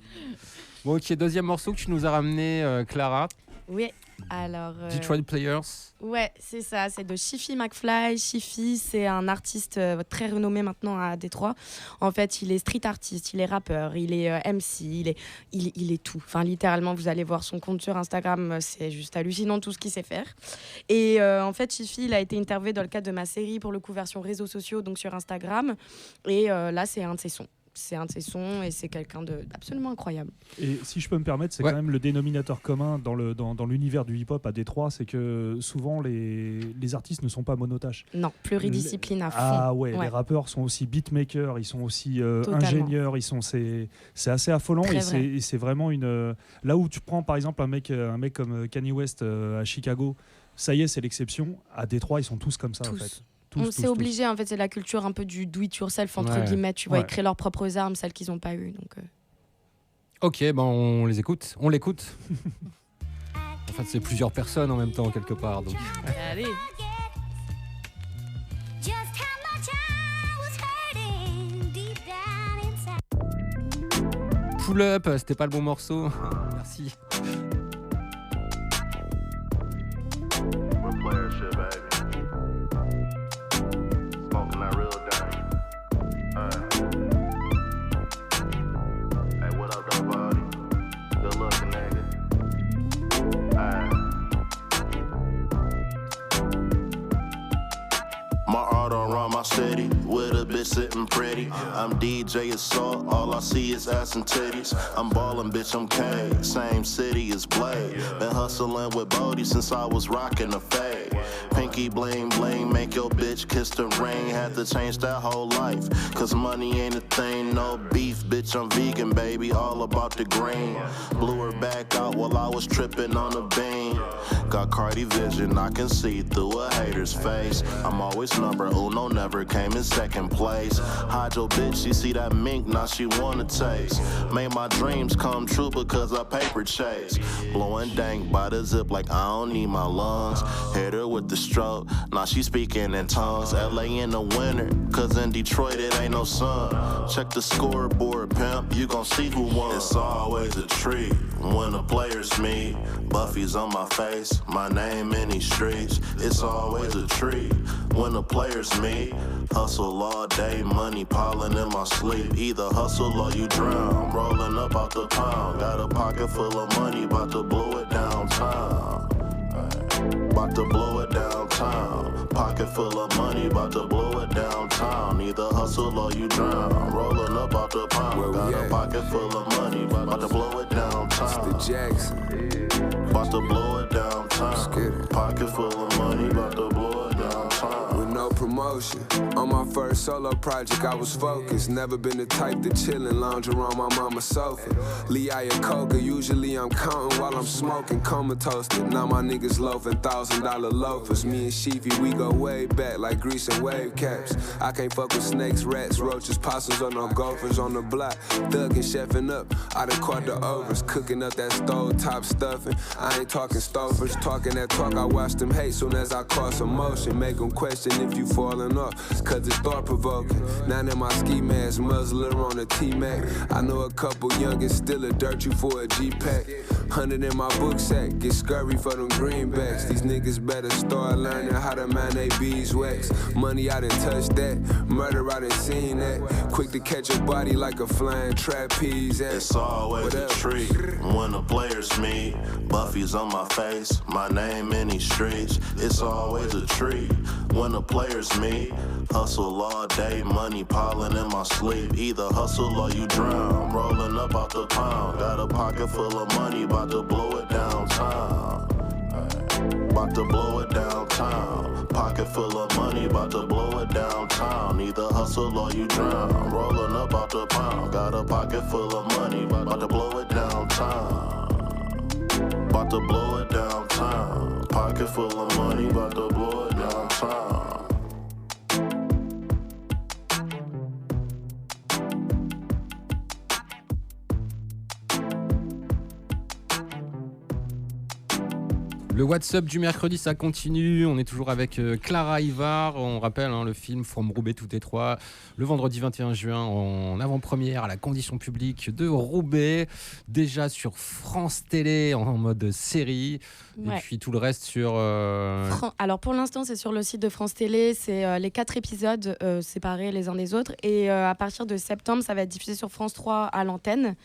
Bon, ok, deuxième morceau que tu nous as ramené, Clara. Oui, alors. Detroit Players. Ouais, c'est ça, c'est de Shifi McFly. Shifi, c'est un artiste très renommé maintenant à Détroit. En fait, il est street artiste, il est rappeur, il est MC, il est tout. Enfin, littéralement, vous allez voir son compte sur Instagram, c'est juste hallucinant tout ce qu'il sait faire. Et en fait, Shifi, il a été interviewé dans le cadre de ma série, pour le coup, version réseaux sociaux, donc sur Instagram. Et là, c'est un de ses sons. C'est un de ses sons et c'est quelqu'un d'absolument incroyable. Et si je peux me permettre, c'est quand même le dénominateur commun dans l'univers du hip-hop à Détroit, c'est que souvent les artistes ne sont pas monotâches. Non, pluridiscipline à fond. Ah ouais, les rappeurs sont aussi beatmakers, ils sont aussi ingénieurs, c'est assez affolant. Très et c'est vraiment une... Là où tu prends par exemple un mec comme Kanye West à Chicago, ça y est, c'est l'exception. À Détroit, ils sont tous comme ça en fait. C'est obligé, en fait, c'est la culture un peu du do-it-yourself, entre guillemets, tu vois, ils créent leurs propres armes, celles qu'ils n'ont pas eues. Donc, Ok, ben on les écoute. On l'écoute. En fait, c'est plusieurs personnes en même temps, quelque part. Donc. Allez. Pull Up, c'était pas le bon morceau. Merci. My art on run my city with a a bitch sitting pretty. I'm DJ Assault, all I see is ass and titties. I'm ballin', bitch, I'm K, same city as Blade. Been hustling with Bodie since I was rockin' a fade. Pinky bling bling, make your bitch kiss the ring. Had to change that whole life, cause money ain't a thing. No beef, bitch, I'm vegan, baby, all about the green. Blew her back out while I was tripping on the beam. Got Cardi vision, I can see through a hater's face. I'm always number uno, never came in second place. Hide your bitch, she see that mink, now she wanna taste. Made my dreams come true because I paper chase. Blowing dank by the zip like I don't need my lungs. Hit her with the stroke, now she speaking in tongues. LA in the winter, cause in Detroit it ain't no sun. Check the scoreboard, pimp, you gon' see who won. It's always a treat when the players meet. Buffy's on my face, my name in these streets. It's always a treat when the players meet. Hustle all day, money piling in my sleep. Either hustle or you drown. Rolling up out the pound, got a pocket full of money, about to blow it downtown. About to blow it downtown. Pocket full of money, about to blow it downtown. Either hustle or you drown. Rolling up out the pound, got a pocket full of money, about to blow it downtown. It's the Jackson. About to blow it downtown. Pocket full of money, about to blow it downtown. With no promotion. On my first solo project, I was focused. Never been the type to chill and lounge around my mama's sofa. Lee Iacocca, usually I'm counting while I'm smoking. Comatose, now my niggas loafing $1,000 loafers. Me and Sheefy, we go way back like grease and wave caps. I can't fuck with snakes, rats, roaches, possums, or no gophers on the block. Thuggin', chefing up, I done caught the overs. Cooking up that stove top stuffing. I ain't talking stovers, talking that talk. I watch them hate soon as I cause some motion. Make them question if you falling off, cause it's thought provoking. Now in my ski mask, muzzler on a T-Mac. I know a couple youngins still a dirt you for a G-Pack. 100 in my book sack, get scurry for them greenbacks. These niggas better start learning how to man they beeswax. Money, I done touched that. Murder, I done seen that. Quick to catch a body like a flying trapeze. It's always a treat when the players meet. Buffy's on my face, my name in these streets. It's always a treat when the players meet. Hustle all day, money piling in my sleep. Either hustle or you drown. Rolling up out the pound, got a pocket full of money, about to blow it downtown. About to blow it downtown. Pocket full of money, about to blow it downtown. Either hustle or you drown. Rolling up out the pound, got a pocket full of money, about to blow it downtown. About to blow it downtown. Pocket full of money, about to blow it downtown. Le WhatsApp du mercredi, ça continue. On est toujours avec Clara Ivar. On rappelle le film From Roubaix to Détroit, le vendredi 21 juin en avant-première à la Condition Publique de Roubaix. Déjà sur France Télé en mode série. Ouais. Et puis tout le reste sur... Alors pour l'instant, c'est sur le site de France Télé. C'est les 4 épisodes séparés les uns des autres. Et à partir de septembre, ça va être diffusé sur France 3 à l'antenne.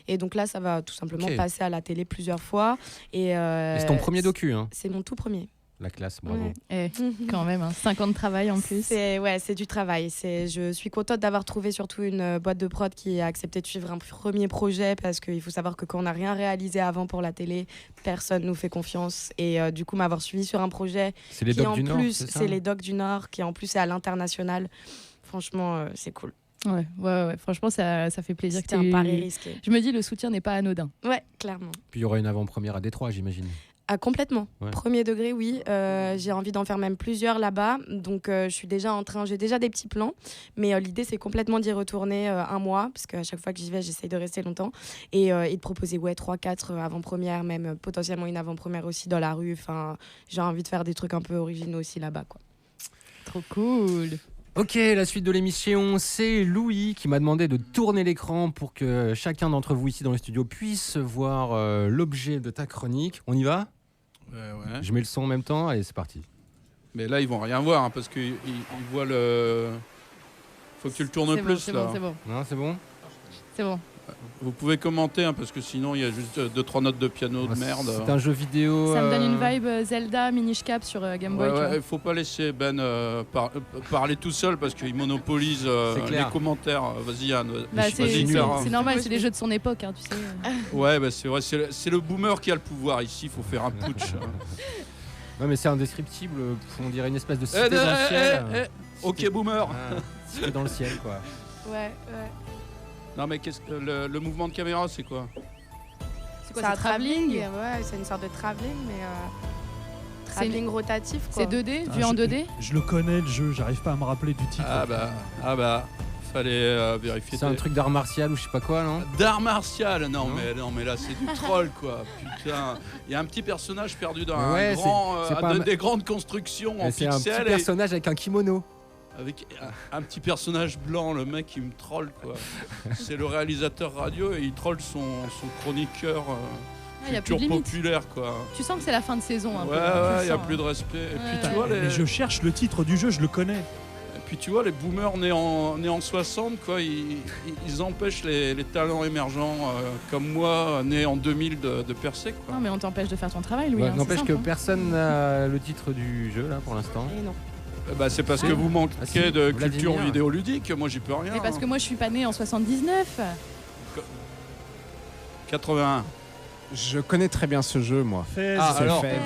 Et donc là, ça va tout simplement passer à la télé plusieurs fois. Et c'est ton premier docu, hein. C'est mon tout premier. La classe, bravo. Ouais. Quand même, 5 ans de travail en plus. C'est du travail. Je suis contente d'avoir trouvé surtout une boîte de prod qui a accepté de suivre un premier projet, parce qu'il faut savoir que quand on n'a rien réalisé avant pour la télé, personne nous fait confiance. Et du coup, m'avoir suivi sur un projet c'est les Docs du Nord, c'est ça ? C'est les Docs du Nord, qui en plus est à l'international. Franchement, c'est cool. Ouais. Franchement, ça fait plaisir. C'était un pari risqué. Je me dis, le soutien n'est pas anodin. Ouais, clairement. Puis il y aura une avant-première à Détroit, j'imagine. Ah, complètement. Ouais. Premier degré, oui. J'ai envie d'en faire même plusieurs là-bas. Donc, j'ai déjà des petits plans. Mais l'idée, c'est complètement d'y retourner un mois. Parce qu'à chaque fois que j'y vais, j'essaye de rester longtemps. Et de proposer 3-4 avant-premières, même potentiellement une avant-première aussi dans la rue. Enfin, j'ai envie de faire des trucs un peu originaux aussi là-bas, quoi. Trop cool. Ok, la suite de l'émission, c'est Louis qui m'a demandé de tourner l'écran pour que chacun d'entre vous ici dans le studio puisse voir l'objet de ta chronique. On y va ? Ouais. Je mets le son en même temps, allez, c'est parti. Mais là, ils vont rien voir parce qu'ils voient le... Faut que tu le tournes plus, là. C'est bon. Non, c'est bon ? C'est bon. Vous pouvez commenter, parce que sinon il y a juste 2-3 notes de piano de merde. C'est un jeu vidéo. Ça me donne une vibe Zelda Minish Cap sur Game Boy. Il faut pas laisser Ben parler tout seul parce qu'il monopolise les commentaires. Vas-y Yann. C'est normal, c'est les jeux de son époque, hein, tu sais. Ouais, c'est vrai, c'est le boomer qui a le pouvoir ici, il faut faire un putsch. Ouais, mais c'est indescriptible, on dirait une espèce de cité dans le ciel. Ok boomer. Cité dans le ciel, quoi. Ouais. Non mais le mouvement de caméra, c'est quoi? C'est quoi, c'est travelling? Ouais, c'est une sorte de travelling, mais travelling rotatif, quoi. C'est 2D, vu en 2D? Je le connais, le jeu, j'arrive pas à me rappeler du titre. Ah bah, fallait vérifier. C'est un truc d'art martial ou je sais pas quoi, non? D'art martial? Non mais là c'est du troll, quoi. Putain, il y a un petit personnage perdu dans des grandes constructions en pixels. C'est un petit personnage avec un kimono. Avec un petit personnage blanc, le mec qui me troll, quoi. C'est le réalisateur radio et il troll son chroniqueur culture populaire, quoi. Tu sens que c'est la fin de saison, un peu. Ouais, il n'y a plus de respect. Et puis, tu vois, Mais je cherche le titre du jeu, je le connais. Et puis tu vois, les boomers nés en 60, quoi, ils empêchent les talents émergents comme moi, nés en 2000, de percer, quoi. Non, mais on t'empêche de faire ton travail, Louis. N'empêche que personne n'a le titre du jeu, là, pour l'instant. Et non. C'est parce que vous manquez de culture vidéoludique, moi j'y peux rien. Et parce que moi je suis pas né en 79. 81. Je connais très bien ce jeu, moi. Fez. Fez.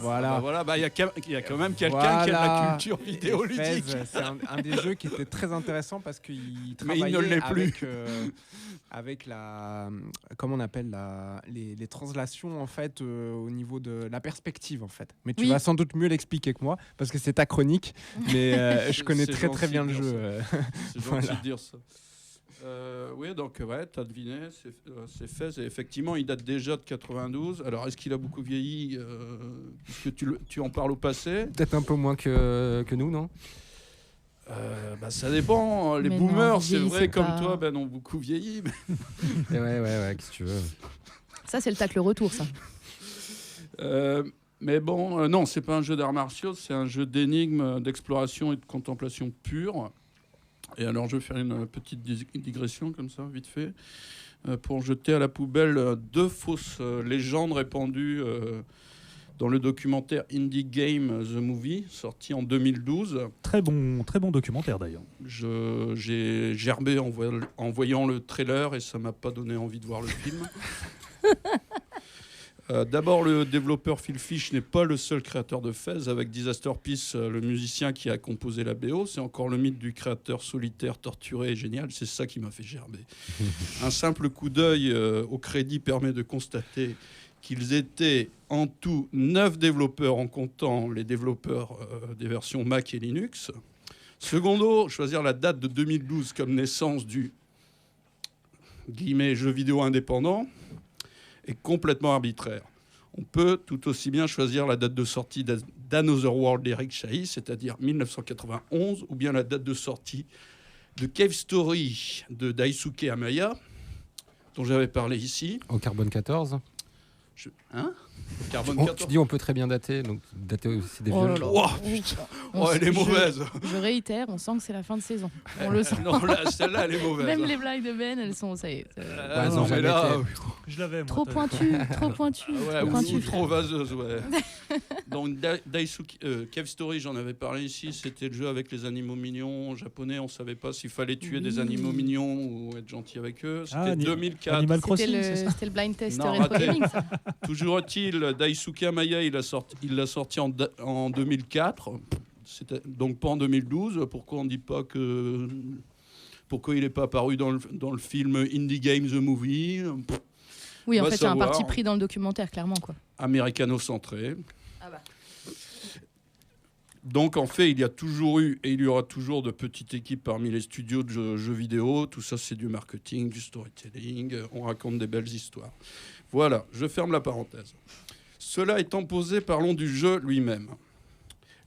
Voilà. Il y a quand même quelqu'un qui a de la culture vidéoludique. C'est un des jeux qui était très intéressant parce qu'il travaillait avec la, comment on appelle les translations en fait au niveau de la perspective en fait. Mais tu vas sans doute mieux l'expliquer que moi parce que c'est ta chronique. Mais je connais très bien le jeu. C'est gentil de dire ça. Oui, donc t'as deviné, c'est Fez. Et effectivement, il date déjà de 92. Alors, est-ce qu'il a beaucoup vieilli puisque tu en parles au passé? Peut-être un peu moins que nous, non? Ça dépend. Les boomers, c'est vrai, comme toi, ont beaucoup vieilli. Mais... ouais, qu'est-ce que tu veux? Ça, c'est le tacle retour, ça. Mais bon, non, c'est pas un jeu d'arts martiaux, c'est un jeu d'énigmes, d'exploration et de contemplation pure. Et alors, je vais faire une petite digression comme ça, vite fait, pour jeter à la poubelle 2 fausses légendes répandues dans le documentaire Indie Game The Movie, sorti en 2012. Très bon documentaire d'ailleurs. J'ai gerbé en voyant le trailer et ça m'a pas donné envie de voir le film. D'abord, le développeur Phil Fish n'est pas le seul créateur de Fez. Avec Disaster Peace, le musicien qui a composé la BO, c'est encore le mythe du créateur solitaire, torturé et génial. C'est ça qui m'a fait gerber. Un simple coup d'œil au crédit permet de constater qu'ils étaient en tout 9 développeurs en comptant les développeurs des versions Mac et Linux. Secondo, choisir la date de 2012 comme naissance du jeu vidéo indépendant est complètement arbitraire. On peut tout aussi bien choisir la date de sortie d'Another World d'Eric Chahi, c'est-à-dire 1991, ou bien la date de sortie de Cave Story de Daisuke Amaya, dont j'avais parlé ici. Au Carbone 14. Carbone 14. Tu dis on peut très bien dater, donc dater aussi des vieux. Oh, putain. Elle est mauvaise. Je réitère, on sent que c'est la fin de saison. On le sent. Non, celle-là, elle est mauvaise. Même les blagues de Ben, elles sont, ça y est. Non, mais là, je l'avais. Trop pointu. Ou trop vaseuse, ouais. Donc, Daisuke, Cave Story, j'en avais parlé ici. C'était le jeu avec les animaux mignons japonais. On savait pas s'il fallait tuer des animaux mignons ou être gentil avec eux. C'était 2004. Animal Crossing, c'était le blind test rétro gaming, ça. Toujours est-il, Daisuke Amaya, il l'a sorti en 2004, donc pas en 2012. Pourquoi on ne dit pas que... Pourquoi il n'est pas apparu dans le film Indie Game The Movie? Oui, en fait, il y a un parti pris dans le documentaire, clairement, quoi. Américano-centré. Ah bah. Donc, en fait, il y a toujours eu et il y aura toujours de petites équipes parmi les studios de jeux vidéo. Tout ça, c'est du marketing, du storytelling. On raconte des belles histoires. Voilà, je ferme la parenthèse. Cela étant posé, parlons du jeu lui-même.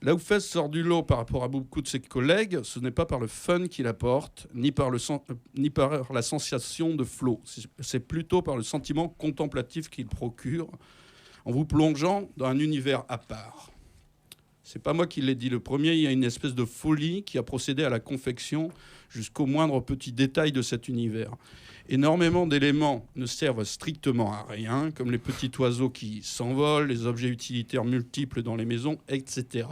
Là où Fez sort du lot par rapport à beaucoup de ses collègues, ce n'est pas par le fun qu'il apporte, ni par la sensation de flow. C'est plutôt par le sentiment contemplatif qu'il procure, en vous plongeant dans un univers à part. C'est pas moi qui l'ai dit le premier, il y a une espèce de folie qui a procédé à la confection jusqu'au moindre petit détail de cet univers. Énormément d'éléments ne servent strictement à rien, comme les petits oiseaux qui s'envolent, les objets utilitaires multiples dans les maisons, etc.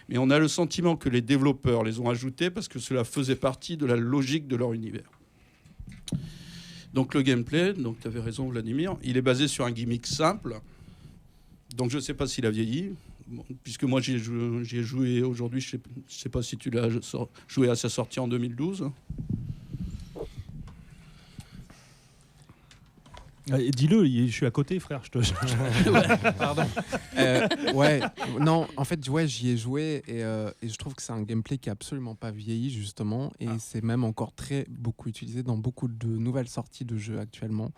Mais on a le sentiment que les développeurs les ont ajoutés parce que cela faisait partie de la logique de leur univers. Donc le gameplay, donc tu avais raison Vladimir, il est basé sur un gimmick simple. Donc je ne sais pas s'il a vieilli, puisque moi j'y ai joué aujourd'hui, je ne sais pas si tu l'as joué à sa sortie en 2012. Dis-le, je suis à côté, frère. Pardon. Ouais, non, en fait, ouais, j'y ai joué et je trouve que c'est un gameplay qui est absolument pas vieilli justement, et c'est même encore beaucoup utilisé dans beaucoup de nouvelles sorties de jeux actuellement.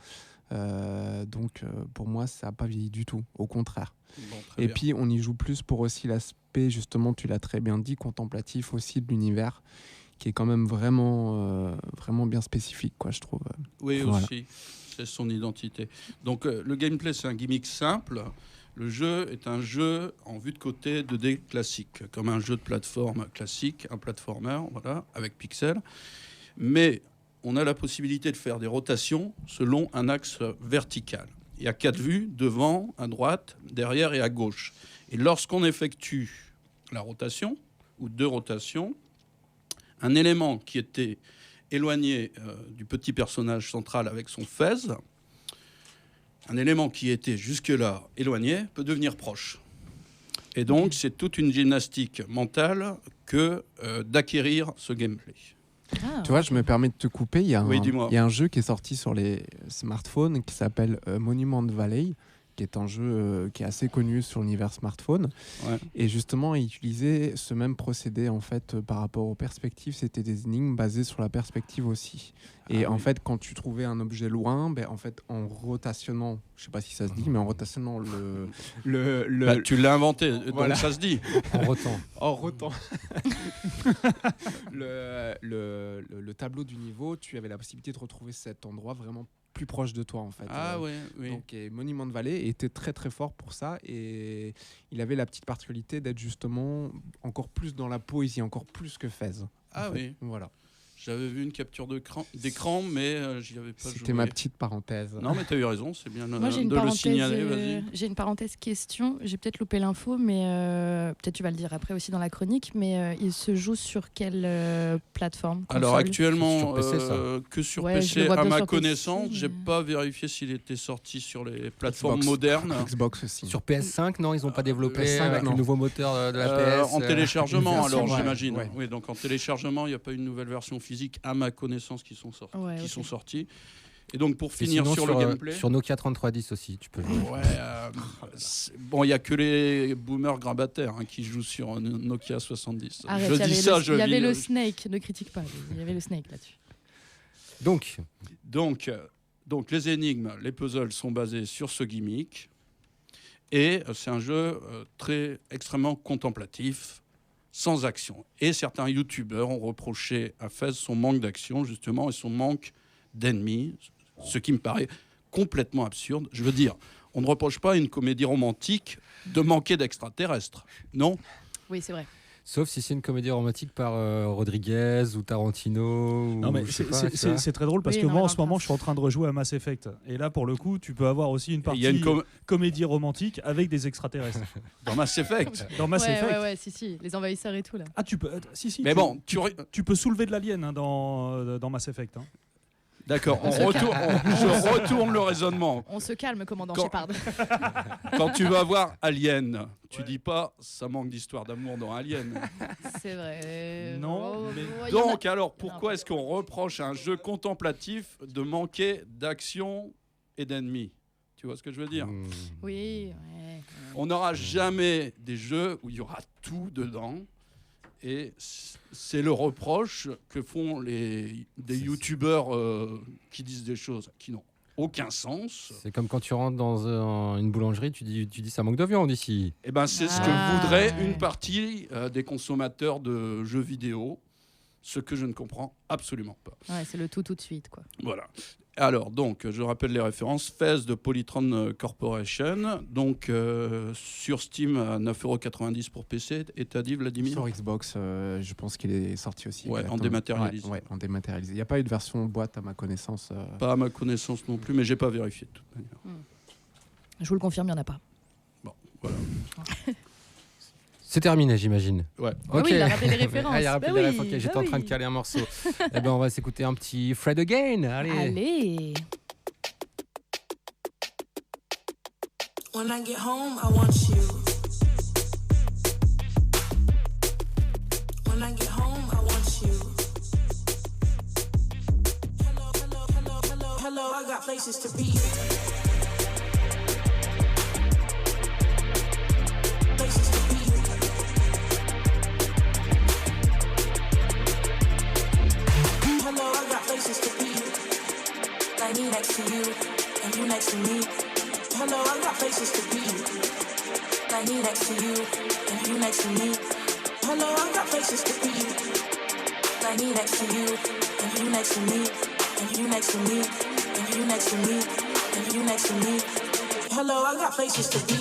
Donc, pour moi, ça n'a pas vieilli du tout, au contraire. Bon, et puis, on y joue plus pour aussi l'aspect, justement, tu l'as très bien dit, contemplatif aussi de l'univers, qui est quand même vraiment bien spécifique, quoi, je trouve. Oui, voilà. aussi. C'est son identité. Donc le gameplay, c'est un gimmick simple. Le jeu est un jeu en vue de côté 2D classique, comme un jeu de plateforme classique, un platformer, voilà, avec pixels. Mais on a la possibilité de faire des rotations selon un axe vertical. Il y a 4 vues, devant, à droite, derrière et à gauche. Et lorsqu'on effectue la rotation, ou 2 rotations, un élément qui était éloigné du petit personnage central avec son fez, un élément qui était jusque-là éloigné peut devenir proche. Et donc, c'est toute une gymnastique mentale que d'acquérir ce gameplay. Tu vois, je me permets de te couper. Il y a un jeu qui est sorti sur les smartphones qui s'appelle Monument Valley, qui est un jeu qui est assez connu sur l'univers smartphone. Ouais. Et justement, il utilisait ce même procédé en fait par rapport aux perspectives. C'était des énigmes basées sur la perspective aussi. Et en fait, quand tu trouvais un objet loin, en fait, en rotationnant, je sais pas si ça se dit, mais en rotationnant Bah, tu l'as inventé, donc ça se dit. En rotant. En rotant. le tableau du niveau, tu avais la possibilité de retrouver cet endroit vraiment plus proche de toi en fait. Oui. Donc Monument Valley était très très fort pour ça, et il avait la petite particularité d'être justement encore plus dans la poésie, encore plus que Fez. Oui. Voilà. J'avais vu une capture d'écran, mais j'y avais pas joué. C'était ma petite parenthèse. Non, mais tu as eu raison, c'est bien Moi, de le signaler. Vas-y. J'ai une parenthèse question. J'ai peut-être loupé l'info, mais peut-être tu vas le dire après aussi dans la chronique. Mais il se joue sur quelle plateforme, console? Alors actuellement, sur PC, que sur Ouais, PC, à ma sur connaissance. PC, J'ai pas vérifié s'il était sorti sur les plateformes modernes. Xbox aussi. Sur PS5, non, ils n'ont pas développé PS5, avec non. le nouveau moteur de la PS. En téléchargement, alors j'imagine. Ouais. Oui, donc en téléchargement, il n'y a pas une nouvelle version physique à ma connaissance qui sont sortis. Et donc pour finir sinon, sur le gameplay, sur Nokia 3310 aussi, tu peux jouer. Bon, il y a que les boomers grabataires qui jouent sur un Nokia 70. Arrête, il y avait le Snake, ne critique pas. Il y avait le Snake là-dessus. Donc les énigmes, les puzzles sont basés sur ce gimmick, et c'est un jeu extrêmement contemplatif, sans action. Et certains youtubeurs ont reproché à Fez son manque d'action, justement, et son manque d'ennemis, ce qui me paraît complètement absurde. Je veux dire, on ne reproche pas à une comédie romantique de manquer d'extraterrestres, non? Oui, c'est vrai. Sauf si c'est une comédie romantique par Rodriguez ou Tarantino. Non, mais c'est très drôle parce que moi, en ce moment, je suis en train de rejouer à Mass Effect. Et là, pour le coup, tu peux avoir aussi une partie comédie romantique avec des extraterrestres. Dans Mass Effect. Dans Mass Effect. Ouais, si. Les envahisseurs et tout, là. Ah, tu peux. Si. Mais tu peux soulever de l'alien dans Mass Effect. D'accord, je retourne le raisonnement. On se calme, commandant Shepard. Quand tu vas voir Alien, tu dis pas ça manque d'histoire d'amour dans Alien. C'est vrai. Non. Donc alors pourquoi est-ce qu'on reproche à un jeu contemplatif de manquer d'action et d'ennemis? Tu vois ce que je veux dire? Oui. On n'aura jamais des jeux où il y aura tout dedans. Et c'est le reproche que font des youtubeurs qui disent des choses qui n'ont aucun sens. C'est comme quand tu rentres dans une boulangerie, tu dis ça manque de viande ici. Eh ben, c'est ce que voudrait une partie des consommateurs de jeux vidéo, ce que je ne comprends absolument pas. Ouais, c'est le tout de suite, quoi. Voilà. Alors, donc, je rappelle les références. Fez de Polytron Corporation. Donc, sur Steam à 9,90€ pour PC. Et t'as dit, Vladimir ? Sur Xbox, je pense qu'il est sorti aussi. Ouais, en dématérialisé. Ouais, en dématérialisé. Il n'y a pas eu de version boîte à ma connaissance. Pas à ma connaissance non plus, mais j'ai pas vérifié de toute manière. Je vous le confirme, il n'y en a pas. Bon, voilà. C'est terminé, j'imagine. Ouais. Ah oui, il a rappelé les références. Il a rappelé Bah les oui, références. Ok, j'étais bah en train de oui. caler un morceau. Eh ben, on va s'écouter un petit Fred Again. Allez. Allez. When I get home, I want you. When I get home, I want you. Hello, hello, hello, hello, hello. I got places to be. Places to be. Hello, I got places to be. Like me next to you, and you next to me. Hello, I got places to be. Like me next to you, and you next to me. Hello, I got places to be. Like me next to you, and you next to me, and you next to me, and you next to me, and you next to me. Hello, I got places to be.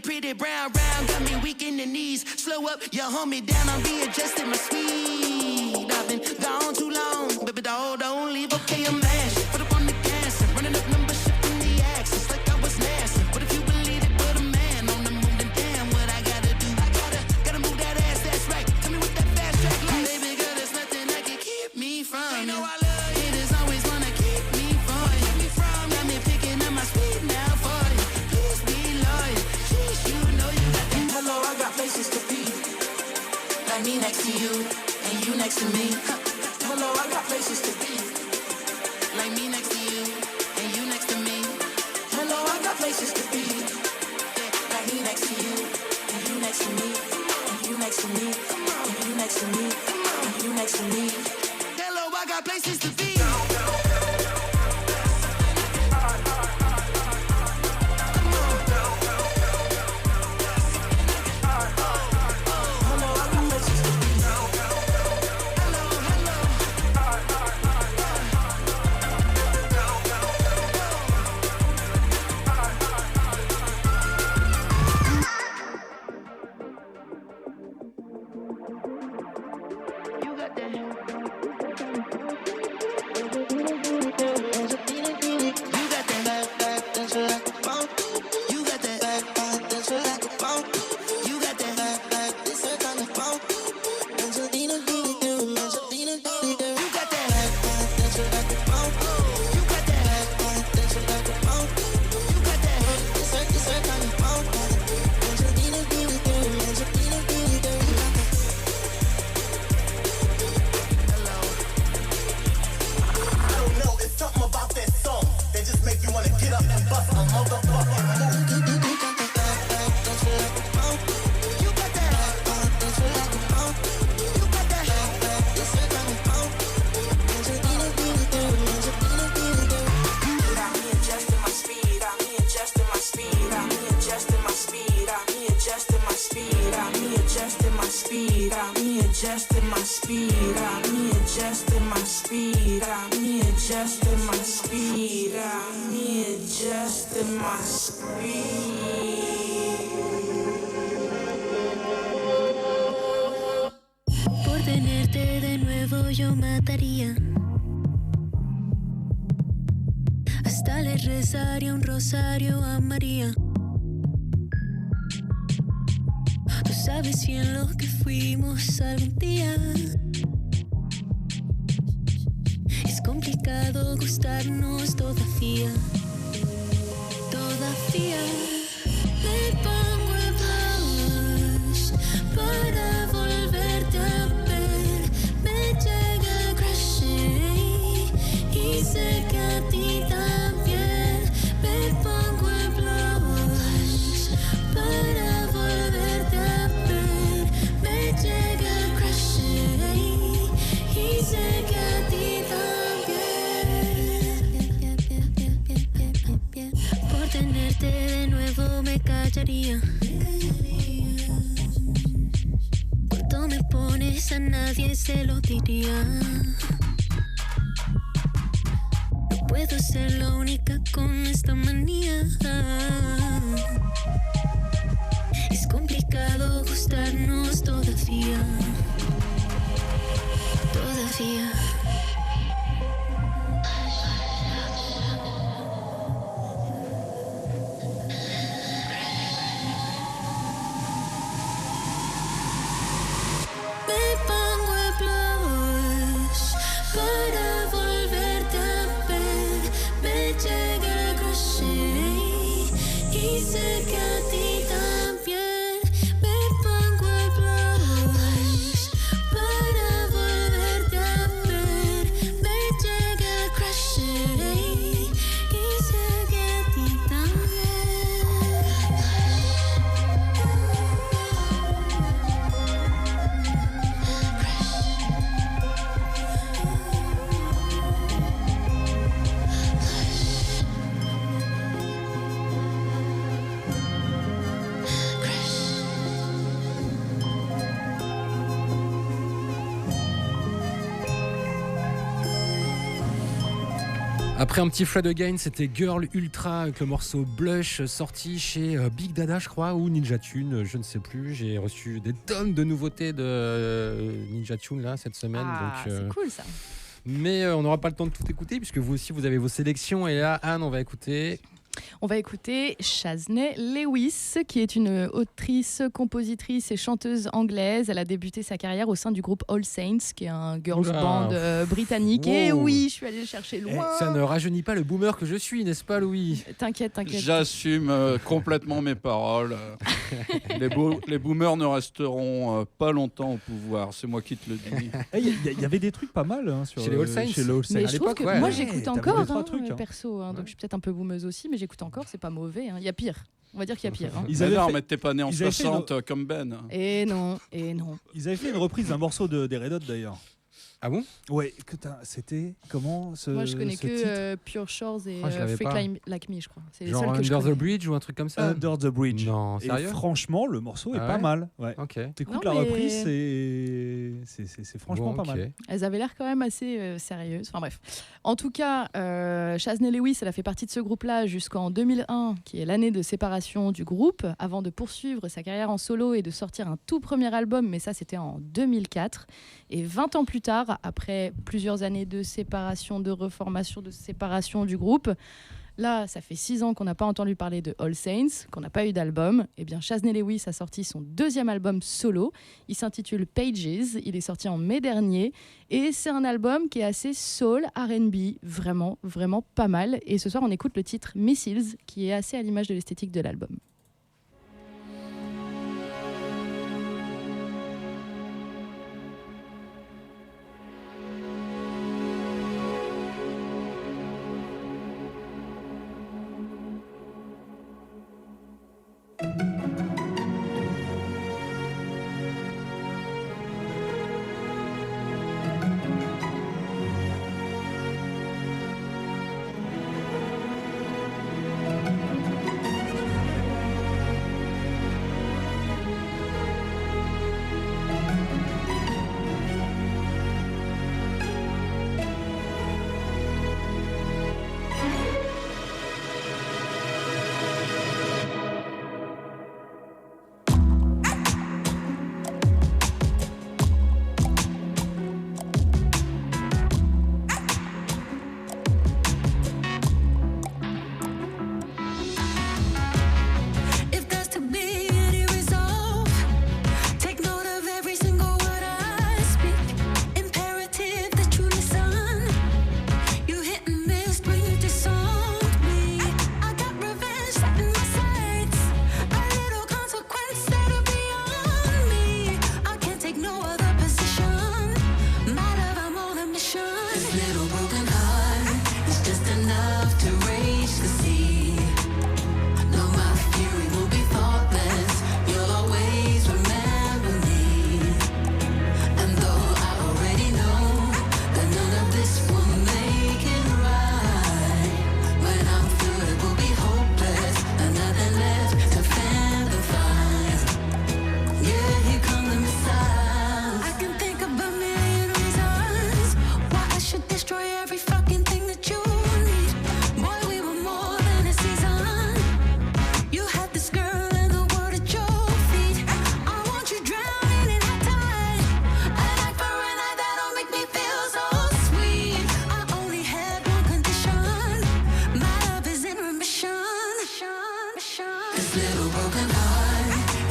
Pretty brown, round, got me weak in the knees. Slow up, you hold me down, I'm readjusting my speed. I've been gone too long, baby doll, don't leave, okay, I'm mad. Put up on the gas, running up numbers, shifting the axis like I was NASA. But if you believe it, put a man on the moon, then damn what I gotta do. I gotta move that ass, that's right. Tell me what that fast track like. Baby girl, there's nothing that can keep me from you. Know I love you. Haters always wanna keep me from you. Got me picking up my speed now for you. Please be loyal. You know you got that. Hello, I got places to be. Like me next to you, and you next to me. Hello, I got places to be. Like me next to you, and you next to me. Hello, I got places to be. Like me next to you, and you next to me, and you next to me, and you next to me, and you next to me. Hello, I got places to be. Adjusting my speed, I'm adjusting my speed, I'm adjusting my speed, I'm adjusting my speed. Por tenerte de nuevo yo mataría. Hasta le rezaría un rosario a María. Tú sabes bien lo que fuimos algún día. Es complicado gustarnos todavía. Todavía me pongo el blush para volverte a ver. Me llega el crashing y sé que a ti también. Me pongo el blush para volverte a ver. dejaría. Cuando me pones a nadie se lo diría. No puedo ser la única con esta manía. Es complicado gustarnos todavía. Todavía. Me pongo el blush para volverte a ver. Me llega el crochet y sé que a ti también. Me pongo el blush para volverte a ver. Me llega el crochet y sé que a ti también. Après un petit Fred Again, c'était Girl Ultra avec le morceau Blush sorti chez Big Dada, je crois, ou Ninja Tune, je ne sais plus. J'ai reçu des tonnes de nouveautés de Ninja Tune là cette semaine. Ah, donc, c'est cool ça. Mais on n'aura pas le temps de tout écouter puisque vous aussi vous avez vos sélections. Et là, Anne, on va écouter. On va écouter Shaznay Lewis, qui est une autrice, compositrice et chanteuse anglaise. Elle a débuté sa carrière au sein du groupe All Saints, qui est un girls band britannique. Wow. Et oui, je suis allée le chercher loin. Ça ne rajeunit pas le boomer que je suis, n'est-ce pas, Louis? T'inquiète. J'assume complètement mes paroles. Les boomers ne resteront pas longtemps au pouvoir, c'est moi qui te le dis. Il y avait des trucs pas mal sur chez les All Saints. Mais je trouve que moi j'écoute encore, trucs, perso, donc je suis peut-être un peu boomeuse aussi, mais j'écoute encore, c'est pas mauvais. Il y a pire. On va dire qu'il y a pire. Mais t'es pas né en 60 comme Ben. Et non. Ils avaient fait une reprise d'un morceau des Red Hot d'ailleurs. Ah bon? Ouais, c'était comment ce Moi je connais ce que Pure Shores et Freak Like Me, je crois. C'est genre les seuls que Under je the connais. Bridge ou un truc comme ça? Under the Bridge. Non, sérieux? Et franchement, le morceau est pas mal. Ouais. Ok. T'écoutes Non, la mais- reprise, c'est franchement Bon, pas ok. mal. Elles avaient l'air quand même assez sérieuses. Enfin bref. En tout cas, Shaznay Lewis, elle a fait partie de ce groupe-là jusqu'en 2001, qui est l'année de séparation du groupe, avant de poursuivre sa carrière en solo et de sortir un tout premier album, mais ça c'était en 2004. Et 20 ans plus tard, après plusieurs années de séparation, de reformation, de séparation du groupe, là, ça fait 6 ans qu'on n'a pas entendu parler de All Saints, qu'on n'a pas eu d'album. Eh bien, Shaznay Lewis a sorti son deuxième album solo. Il s'intitule Pages. Il est sorti en mai dernier. Et c'est un album qui est assez soul, R&B, vraiment, vraiment pas mal. Et ce soir, on écoute le titre Missiles, qui est assez à l'image de l'esthétique de l'album.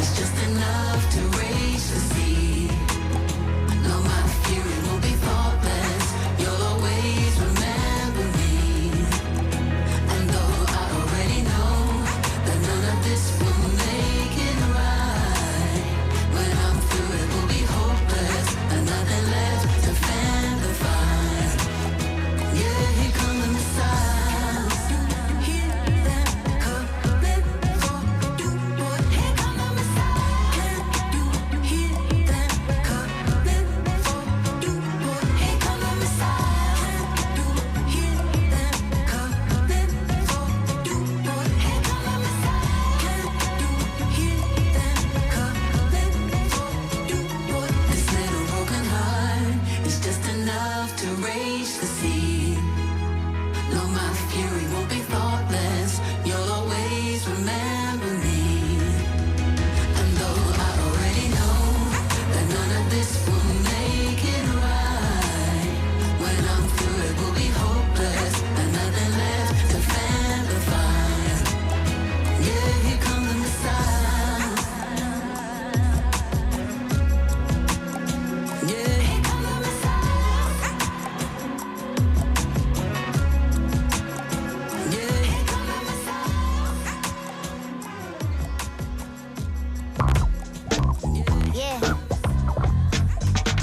It's just enough to raise the sea. No, my fury will be thoughtless. You'll always remember me. And though I already know that none of this will make it right, when I'm through it will be hopeless and nothing left to fan the fire. Yeah, here come the missiles. Hear them coming for you, boy. Here come the missiles. Can you hear them coming for you, boy? Here come the missiles. Can you hear them coming for you, boy? Here come the missiles. Can you hear them coming for you, boy? This little broken heart is just enough to raise the sea. No, my fury won't be thoughtless. You'll always remember me. And though I already know that none of this will make it right, when I'm through it will be hopeless and nothing left to fan the fire. Yeah, here come the missiles. Yeah, here come the missiles. Yeah, here come the Yeah.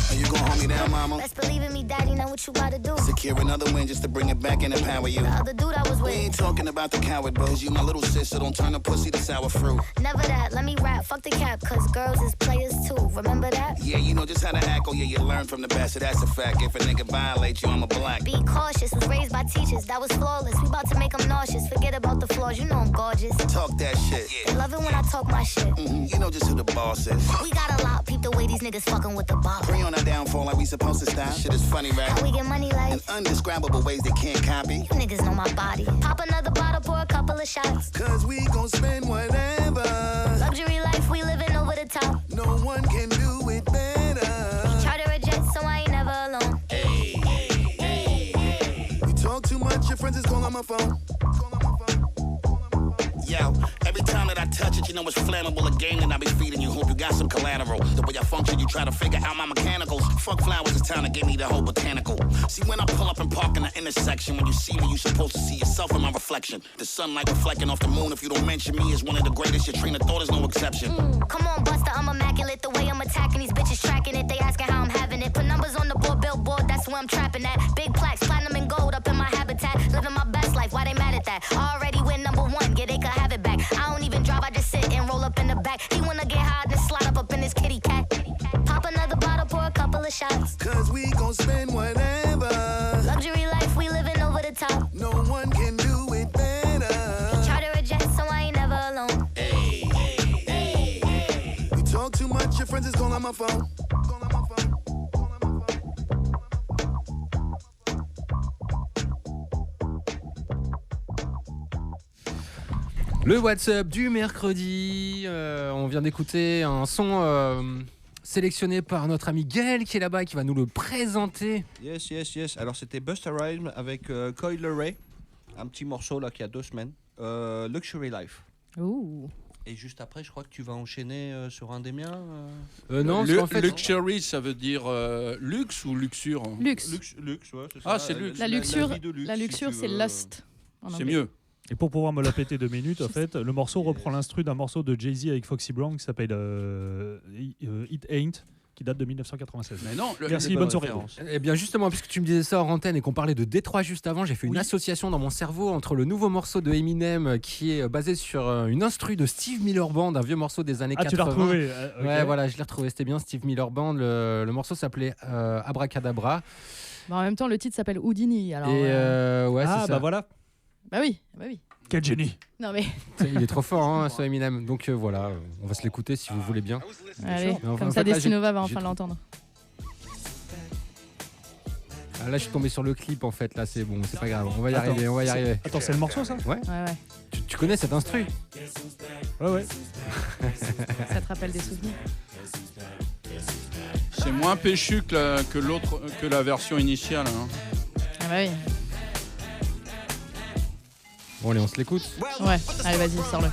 Are you gonna hold me down, mama? Best believe in me, daddy, know what you about to do. Secure another win just to bring it back and empower you. The other dude I was We with. ain't talking about the coward bros. You my little sister, don't turn a pussy to sour fruit. Never that, let me rap, fuck the cap, cause girls is players too. Remember that? Yeah, you know just how to act. Oh yeah, you learn from the best, so that's a fact. If a nigga violates you, I'm a black. Be cautious, was raised by teachers, that was flawless. We about to make them nauseous, forget about the flaws, you know I'm gorgeous. Talk that shit. They love it when I talk my shit. You know just who the boss is. We got a lot, peep the way these niggas fucking with the bar. Pray on our downfall like we supposed to stop. Shit is funny, right? How we get money like? In undescribable ways they can't copy. You niggas know my body. Pop another bottle, pour a couple of shots. Cause we gon' spend whatever. Luxury life, we living over the top. No one can do it better. Charter a jet, so I ain't never alone. You talk too much, your friends is calling my phone. Yo, every time that I touch it, you know it's flammable. A game that I be feeding you. Hope you got some collateral. The way I function, you try to figure out my mechanicals. Fuck flowers, it's time to give me the whole botanical. See, when I pull up and park in the intersection, when you see me, you supposed to see yourself in my reflection. The sunlight reflecting off the moon, if you don't mention me, is one of the greatest. Your train of thought is no exception. Come on, Buster, I'm immaculate. The way I'm attacking these bitches, tracking it. They asking how I'm having it. Put numbers on the board, billboard, that's where I'm trapping at. Big plaques, platinum and gold up in my habitat. Living my best life, why they mad at that? Already win #1, yeah, they could have it back. I don't even drive, I just sit and roll up in the back. He wanna get high, then slide up in his kitty cat. Pop another bottle, pour a couple of shots. Cause we gon' spend whatever. Luxury life, we living over the top. No one can do it better. Charter a jet, so I ain't never alone. You talk too much, your friends is calling my phone. Le WhatsApp du mercredi. On vient d'écouter un son sélectionné par notre ami Gaël qui est là-bas et qui va nous le présenter. Yes. Alors c'était Busta Rhymes avec Coil Ray, un petit morceau là qui a 2 semaines. Luxury Life. Ouh. Et juste après, je crois que tu vas enchaîner sur un des miens. Non, Le, en fait, luxury, ça veut dire luxe ou luxure? Luxe. Luxe, ouais, c'est ça. Ah, c'est luxe. La luxure, vie de luxe, la si luxure tu c'est veux. lust. en C'est anglais. mieux. Et pour pouvoir me la péter 2 minutes, en fait, le morceau reprend l'instru d'un morceau de Jay-Z avec Foxy Brown qui s'appelle It Ain't, qui date de 1996. Mais non, merci, bonne soirée. Eh bien justement, puisque tu me disais ça en antenne et qu'on parlait de Détroit juste avant, j'ai fait une association dans mon cerveau entre le nouveau morceau de Eminem qui est basé sur une instru de Steve Miller Band, un vieux morceau des années 80. Tu l'as retrouvé okay. Ouais, voilà, je l'ai retrouvé, c'était bien Steve Miller Band. Le morceau s'appelait Abracadabra. Bah, en même temps, le titre s'appelle Houdini. Alors, et ouais, c'est ça. Bah voilà. Bah oui. Quel génie. Non mais. Il est trop fort, hein, ce Eminem. Donc voilà, on va se l'écouter si vous voulez bien. Allez, enfin, comme ça, Destinova va enfin l'entendre. Là, je suis tombé sur le clip en fait. Là, c'est bon, c'est pas grave. On va y arriver. Attends, c'est le morceau ça ? Ouais. Tu connais cette instru ? Ouais. Ça te rappelle des souvenirs ? C'est moins péchu que la version initiale. Hein. Ah bah oui. Bon allez, on se l'écoute. Ouais, allez vas-y, sors-le.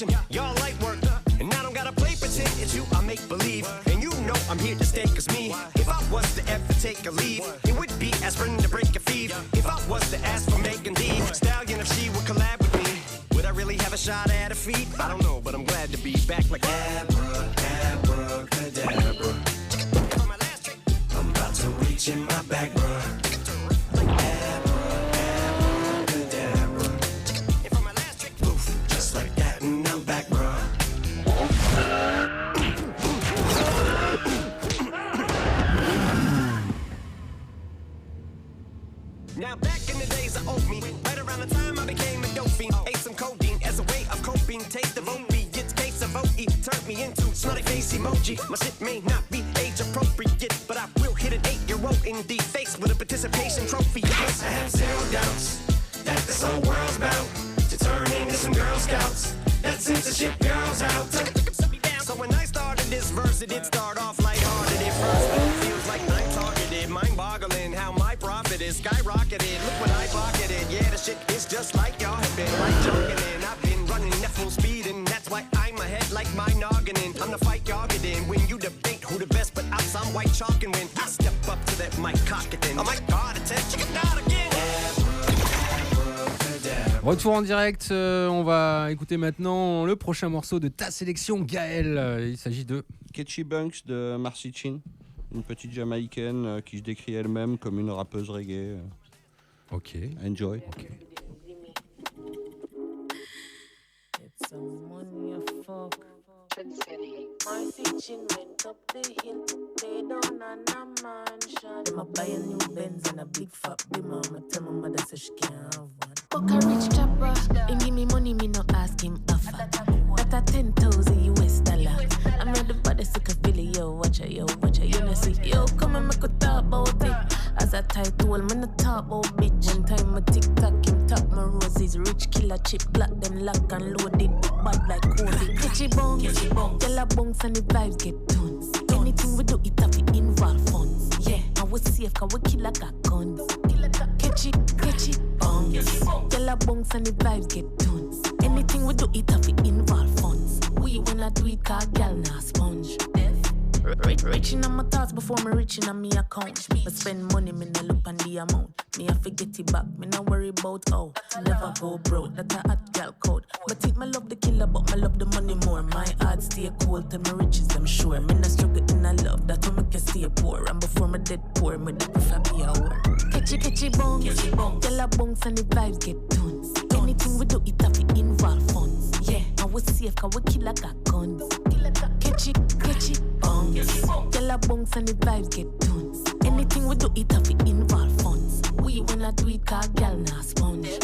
illusion. Y'all light work, and I don't gotta play pretend. It's you, I make believe. And you know I'm here to stay, cause me, if I was to ever take a leave, it would be aspirin to break a fever. If I was to ask for Megan Thee Stallion, if she would collab with me, would I really have a shot at a feat? I don't know, but I'm glad to be back like abracadabra. I'm about to reach in my bag, bruh. Just like that, and I'm back, bruh. Now back in the days of oatmeal, right around the time I became a dope fiend, ate some codeine as a way of coping. Taste of opiates, case of OE turned me into smiley face emoji. My shit may not be age appropriate, but I will hit an 8-year-old in the face with a participation trophy. Yes, I have zero doubts that this whole world's about to turn into some Girl Scouts. That censorship girls out. So when I started this verse, it did start off lighthearted at first, but it feels like I'm targeted, mind-boggling how my profit is skyrocketed. Look what I pocketed. Yeah, the shit is just like y'all have been like jogging in. I've been running at full speed, and that's why I'm ahead like my noggin. I'm the fight y'all get in when you debate who the best, but I'm some white chalk, and when I step up to that mic, cock it then. Oh my God, attention, you can again. Retour en direct, on va écouter maintenant le prochain morceau de ta sélection, Gaël. Il s'agit de Ketchy Bunks de Marcy Chin, une petite Jamaïcaine qui se décrit elle-même comme une rappeuse reggae. Ok. Enjoy. Ok. It's a money a fuck. Marcy Chin went up the hill, lay down on a mansion. I'ma buy a new Benz and a big fat bimmer. I'ma tell my mother so she can't have one. Fuck a rich chopper, he give me money, me no ask him offer. That a 10,000 US dollar. I'm not the baddest sick of Philly, yo, watch her, you know see. Yo, come and make a talk about it. As a title, me no talk about bitch. One time my TikTok, him top my roses. Rich killer chip, black them lock and loaded. Bad like Cody. Catchy bong, yellow bongs and the vibes get tons. Anything we do, it have to involve funds. Yeah, I was safe, cause we killer got guns. Catchy bongs, yellow bongs and the vibes get tons. Anything we do, it have to involve funds. We wanna do it, cause gal nah sponge. Rich in my thoughts before me reaching on me account. But spend money, me no look on the amount. Me I forget it back, me no worry about how. Never go broke, that a hot gal code. But think me love the killer, but me love the money more. My heart stay cold, till me riches them sure. Me no struggle in a love, that will make you stay poor. And before me dead poor, me the prefer be a whore. Catchy bongs, yellow bongs and the vibes get tons. Anything we do, it have to involve funds. Yeah, I was safe, cause we killer got guns. Catchy bongs, yellow bongs and the vibes get tons. Anything we do, it have to involve funds. We wanna do it, cause gal nah sponge.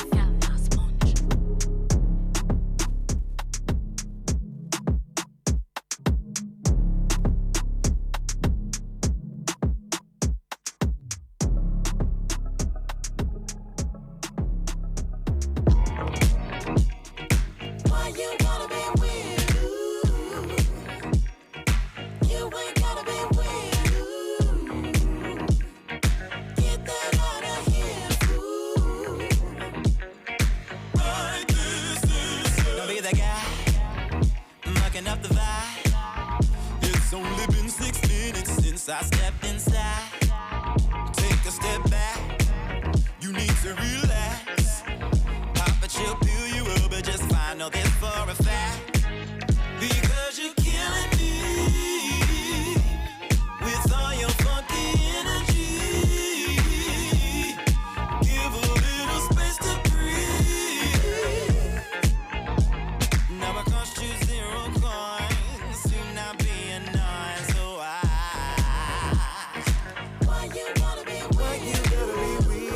I stepped inside. Take a step back. You need to relax. Pop a chill, pill you up, but just find out this for a fact. Because you're killing me with all your funky energy. Give a little space to breathe. Now it cost you 0 coins to not be annoying, so why you gotta be with me?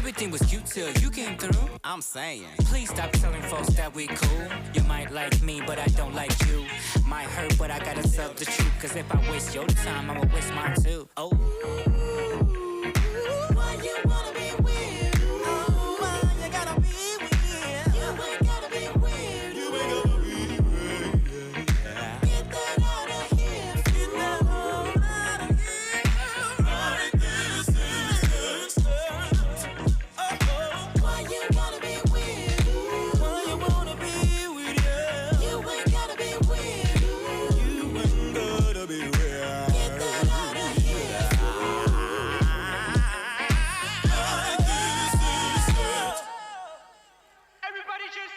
Everything was cute till you came through. I'm saying. Please stop telling folks that we cool. You might like me, but I don't like you. Might hurt, but I gotta substitute. Cause if I waste your time, I'ma waste mine too. Oh. Why you wanna be weird? Oh, why you gotta be weird? You ain't gotta be weird. You ain't gotta be weird. Get that out of here. Get that out of here. Right this is why you wanna be weird? Why you wanna be weird? Yeah. You ain't gotta be weird. You ain't gotta be weird. Get that out of here. Everybody just.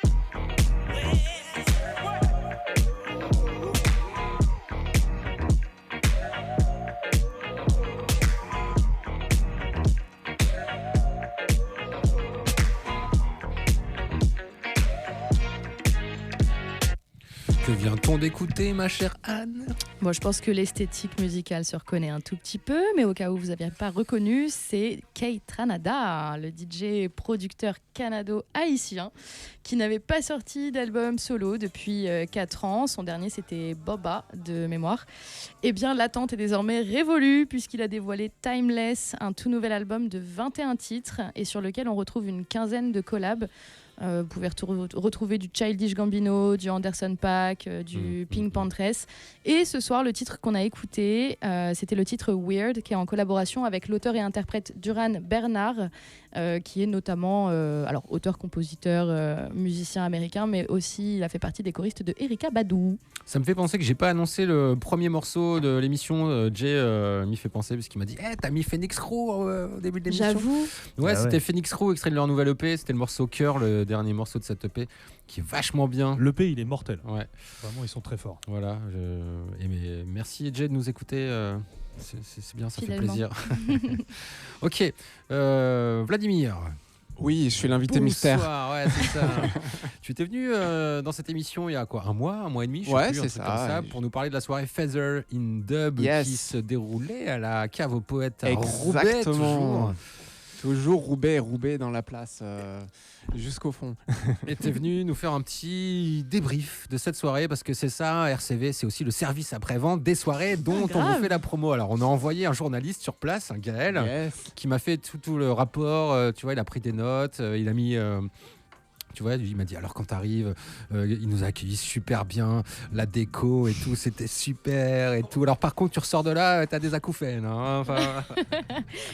Que vient-on d'écouter, ma chère Anne? Bon, je pense que l'esthétique musicale se reconnaît un tout petit peu, mais au cas où vous n'aviez pas reconnu, c'est Kate Ranada, le DJ producteur canado-haïtien, qui n'avait pas sorti d'album solo depuis 4 ans. Son dernier, c'était Boba, de mémoire. Eh bien, l'attente est désormais révolue, puisqu'il a dévoilé Timeless, un tout nouvel album de 21 titres, et sur lequel on retrouve une quinzaine de collabs. Vous pouvez retrouver du Childish Gambino, du Anderson .Paak, du Pink Panthers. Et ce soir, le titre qu'on a écouté, c'était le titre Weird, qui est en collaboration avec l'auteur et interprète Duran Bernard, qui est notamment auteur-compositeur, musicien américain, mais aussi il a fait partie des choristes de Erykah Badu. Ça me fait penser que j'ai pas annoncé le premier morceau de l'émission. Jay m'y fait penser parce qu'il m'a dit t'as mis Phoenix Crew au début de l'émission. J'avoue. Ouais, c'était Phoenix Crew, extrait de leur nouvelle EP. C'était le morceau Cœur, le dernier morceau de cette EP, qui est vachement bien. L'EP, il est mortel. Ouais. Vraiment, ils sont très forts. Voilà. Merci Jay de nous écouter. C'est bien, ça Finalement. fait plaisir. Ok. Vladimir. Oui, je suis l'invité mystère. Bonsoir, ouais, c'est ça. Tu étais venu dans cette émission il y a quoi, un mois et demi, je sais Ouais, plus, un c'est truc ça, comme ça, ouais. pour nous parler de la soirée Feather in Dub qui se déroulait à la Cave aux Poètes à Roubaix, Exactement. Toujours Roubaix dans la place, jusqu'au fond. Et t'es venu nous faire un petit débrief de cette soirée, parce que c'est ça, RCV, c'est aussi le service après-vente des soirées dont on vous fait la promo. Alors on a envoyé un journaliste sur place, un Gaël, qui m'a fait tout le rapport, tu vois, il a pris des notes, il a mis... tu vois, il m'a dit alors quand t'arrives, il nous a accueillis super bien, la déco et tout, c'était super et tout. Alors par contre, tu ressors de là, t'as des acouphènes. Hein, enfin...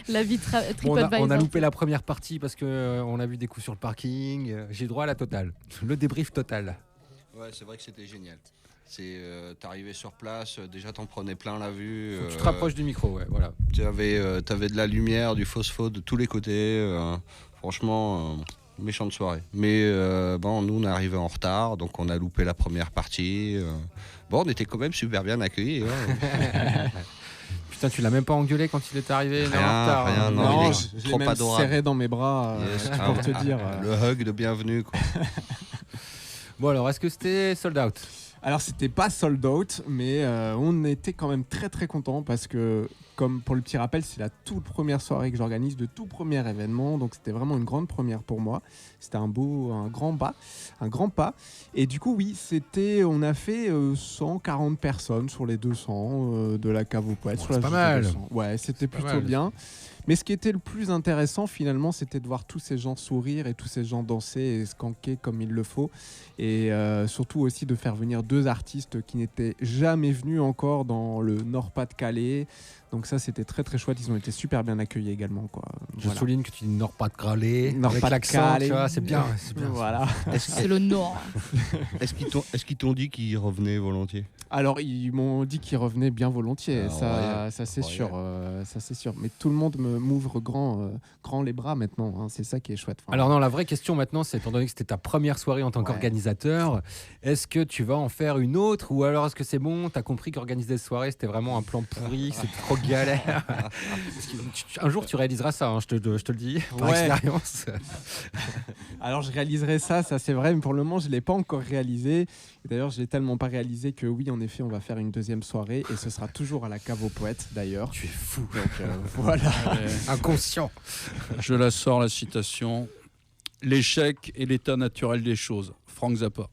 La vie Bon, on a loupé la première partie parce que on a vu des coups sur le parking. J'ai droit à la totale, le débrief total. Ouais, c'est vrai que c'était génial. T'arrivais sur place, déjà t'en prenais plein la vue. Faut que tu te rapproches du micro, ouais, voilà. T'avais de la lumière, du phospho de tous les côtés. Franchement. Méchante soirée. Mais nous, on est arrivé en retard, donc on a loupé la première partie. On était quand même super bien accueillis. Hein. Putain, tu l'as même pas engueulé quand il est arrivé? Rien, non, il je est l'ai trop même adorable. serré dans mes bras pour te dire. Le hug de bienvenue, quoi. Bon, alors, est-ce que c'était sold out? Alors, c'était pas sold out, mais on était quand même très très contents parce que, comme pour le petit rappel, c'est la toute première soirée que j'organise, de tout premier événement, donc c'était vraiment une grande première pour moi. C'était un grand pas. Et du coup, oui, on a fait 140 personnes sur les 200 de la Cave aux Poètes. C'est pas mal. Ouais, c'était plutôt bien. Mais ce qui était le plus intéressant finalement, c'était de voir tous ces gens sourire et tous ces gens danser et skanker comme il le faut. Et surtout aussi de faire venir 2 artistes qui n'étaient jamais venus encore dans le Nord-Pas-de-Calais. Donc ça, c'était très très chouette. Ils ont été super bien accueillis également, quoi. Je souligne que tu dis Nord-Pas-de-Calais. Nord-Pas-de-Calais. Tu vois, c'est bien. Voilà. C'est le Nord. Est-ce qu'ils t'ont dit qu'ils revenaient volontiers? Alors, ils m'ont dit qu'ils revenaient bien volontiers. Ça c'est sûr. Ça, c'est sûr. Mais tout le monde m'ouvre grand les bras maintenant. Hein. C'est ça qui est chouette. Alors non, la vraie question maintenant, c'est, étant donné que c'était ta première soirée en tant qu'organisateur, est-ce que tu vas en faire une autre, ou alors est-ce que c'est bon, t'as compris qu'organiser des soirées, c'était vraiment un plan pourri, c'est trop galère. Un jour, tu réaliseras ça, hein, je te le dis, par expérience. Alors, je réaliserai ça c'est vrai, mais pour le moment, je ne l'ai pas encore réalisé. Et d'ailleurs, je ne l'ai tellement pas réalisé que oui, en effet, on va faire une deuxième soirée et ce sera toujours à la Cave aux Poètes, d'ailleurs. Tu es fou. Donc, voilà. Inconscient. Je la sors, la citation. L'échec est l'état naturel des choses. Frank Zappa.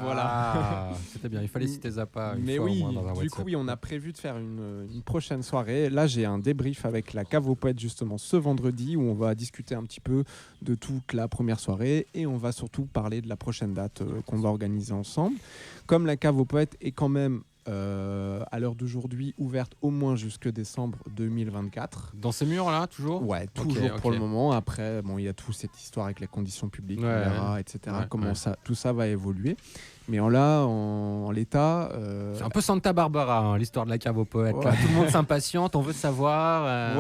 Voilà. Ah, c'était bien, il fallait citer Zappa une Mais fois oui, au moins dans un du WhatsApp. coup, oui, on a prévu de faire une prochaine soirée. Là, j'ai un débrief avec la Cave aux Poètes justement ce vendredi où on va discuter un petit peu de toute la première soirée et on va surtout parler de la prochaine date qu'on va organiser ensemble. Comme la Cave aux Poètes est quand même à l'heure d'aujourd'hui ouverte au moins jusque décembre 2024. Dans ces murs-là, toujours ? Ouais, toujours Ok. pour le moment. Après, bon, il y a toute cette histoire avec les conditions publiques, Ouais, on verra, etc. ouais, Comment ouais. tout ça va évoluer. Mais en l'état... C'est un peu Santa Barbara, hein, l'histoire de la Cave aux Poètes. Ouais. Là. Tout le monde s'impatiente, on veut savoir.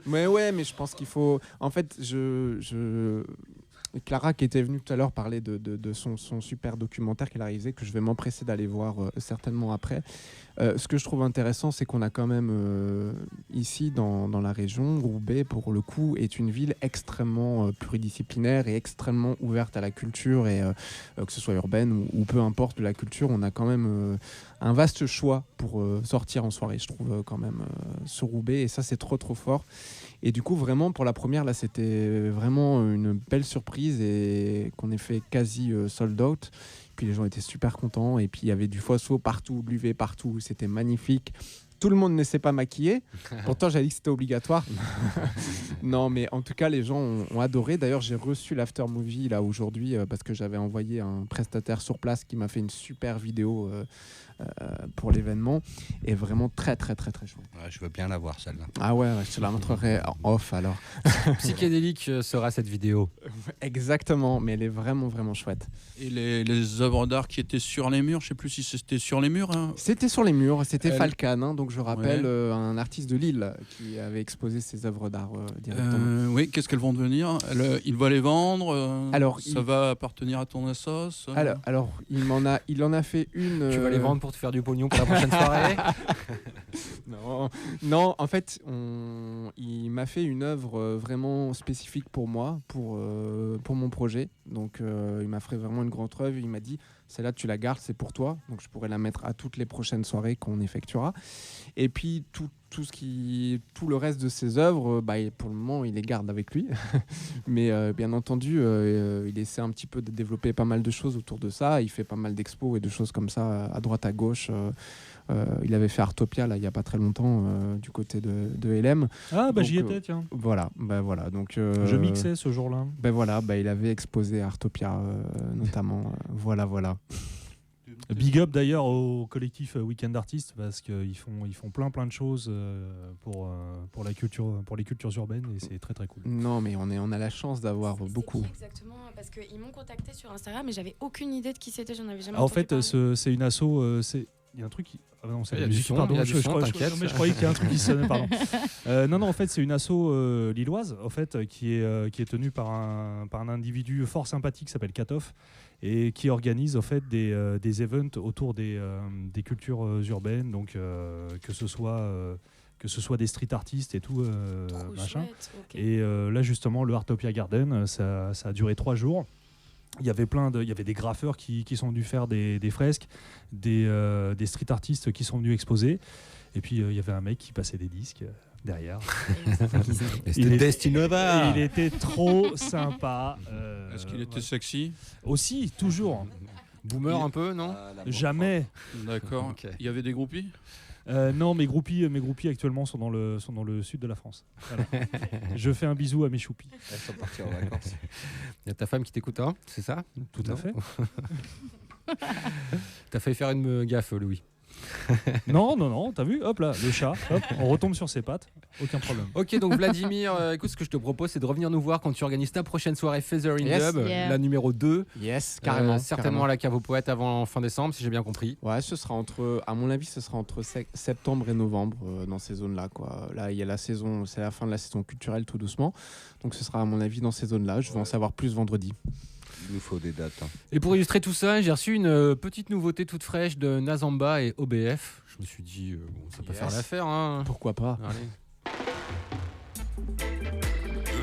Mais je pense qu'il faut... En fait, Clara qui était venue tout à l'heure parler de son super documentaire qu'elle a réalisé, que je vais m'empresser d'aller voir certainement après. Ce que je trouve intéressant, c'est qu'on a quand même ici dans la région, Roubaix pour le coup est une ville extrêmement pluridisciplinaire et extrêmement ouverte à la culture, et que ce soit urbaine ou peu importe de la culture, on a quand même un vaste choix pour sortir en soirée, je trouve quand même sur Roubaix, et ça c'est trop fort. Et du coup, vraiment, pour la première, là, c'était vraiment une belle surprise et qu'on ait fait quasi sold out. Puis les gens étaient super contents. Et puis, il y avait du phospho partout, de l'UV partout. C'était magnifique. Tout le monde ne s'est pas maquillé. Pourtant, j'avais dit que c'était obligatoire. Non, mais en tout cas, les gens ont adoré. D'ailleurs, j'ai reçu l'after movie là aujourd'hui parce que j'avais envoyé un prestataire sur place qui m'a fait une super vidéo pour l'événement, et vraiment très chouette. Ouais, je veux bien la voir celle-là. Ah ouais, je te la montrerai en off alors. Psychédélique sera cette vidéo. Exactement, mais elle est vraiment chouette. Et les œuvres d'art qui étaient sur les murs, je sais plus si c'était sur les murs. Hein. C'était sur les murs, c'était Elle- Falcane, hein, donc je rappelle Ouais. un artiste de Lille qui avait exposé ses œuvres d'art directement. Oui, qu'est-ce qu'elles vont devenir? Il va les vendre. Alors, ça va appartenir à ton assos. Alors, il en a fait une. Tu vas les vendre pour te faire du pognon pour la prochaine soirée? Non, en fait, il m'a fait une œuvre vraiment spécifique pour moi, pour mon projet. Donc, il m'a fait vraiment une grande œuvre. Il m'a dit, celle-là, tu la gardes, c'est pour toi. Donc, je pourrais la mettre à toutes les prochaines soirées qu'on effectuera. Et puis, tout le reste de ses œuvres, pour le moment, il les garde avec lui. Mais bien entendu, il essaie un petit peu de développer pas mal de choses autour de ça. Il fait pas mal d'expos et de choses comme ça, à droite, à gauche. Il avait fait Artopia, là, il n'y a pas très longtemps, du côté de LM. Ah, Donc, j'y étais, tiens. Voilà. Donc, Je mixais ce jour-là. Il avait exposé Artopia, notamment. Voilà. Big up d'ailleurs au collectif Weekend Artistes parce qu'ils font plein de choses pour les cultures urbaines, et c'est très cool. Non, mais on a la chance d'avoir beaucoup. Exactement, parce qu'ils m'ont contacté sur Instagram, mais j'avais aucune idée de qui c'était, j'en avais jamais En entendu fait, parler. c'est une asso. Il y a un truc qui... Ah non, c'est Il y la a du musique, son, pardon. il y a du son, t'inquiète. Mais je croyais qu'il y a un truc qui sonnait, pardon. Non, en fait, c'est une asso lilloise, en fait, qui est tenue par un individu fort sympathique qui s'appelle Katoff, et qui organise en fait des events autour des cultures urbaines, donc que ce soit des street artistes et tout, machin. chouette, ok. Et là, justement, le Artopia Garden, ça a duré 3 jours. Il y avait des graffeurs qui sont venus faire des fresques, des street artistes qui sont venus exposer, et puis il y avait un mec qui passait des disques derrière. Et c'était Destinova. Il était trop sympa. Est-ce qu'il était sexy? Aussi, toujours. Boomer un peu, non? Jamais. D'accord. Ok. Il y avait des groupies? Non, mes groupies actuellement sont dans le sud de la France. Voilà. Je fais un bisou à mes choupis. Elles sont parties en vacances. Il y a ta femme qui t'écoute, hein, c'est ça? Tout à fait. T'as failli faire une gaffe, Louis. Non, t'as vu? Hop là, le chat, hop, on retombe sur ses pattes, aucun problème. Ok, donc Vladimir, écoute, ce que je te propose, c'est de revenir nous voir quand tu organises ta prochaine soirée Feather in Yes. Dub, Yeah. la numéro 2. Yes, carrément. Certainement à la Cave aux Poètes avant fin décembre, si j'ai bien compris. Ouais, à mon avis, ce sera entre septembre et novembre dans ces zones-là, quoi. Là, il y a la saison, c'est la fin de la saison culturelle tout doucement. Donc ce sera à mon avis dans ces zones-là. Je vais en savoir plus vendredi. Il nous faut des dates. Et pour illustrer tout ça, j'ai reçu une petite nouveauté toute fraîche de Nazamba et OBF. Je me suis dit, bon, ça peut faire l'affaire. Hein. Pourquoi pas. Allez.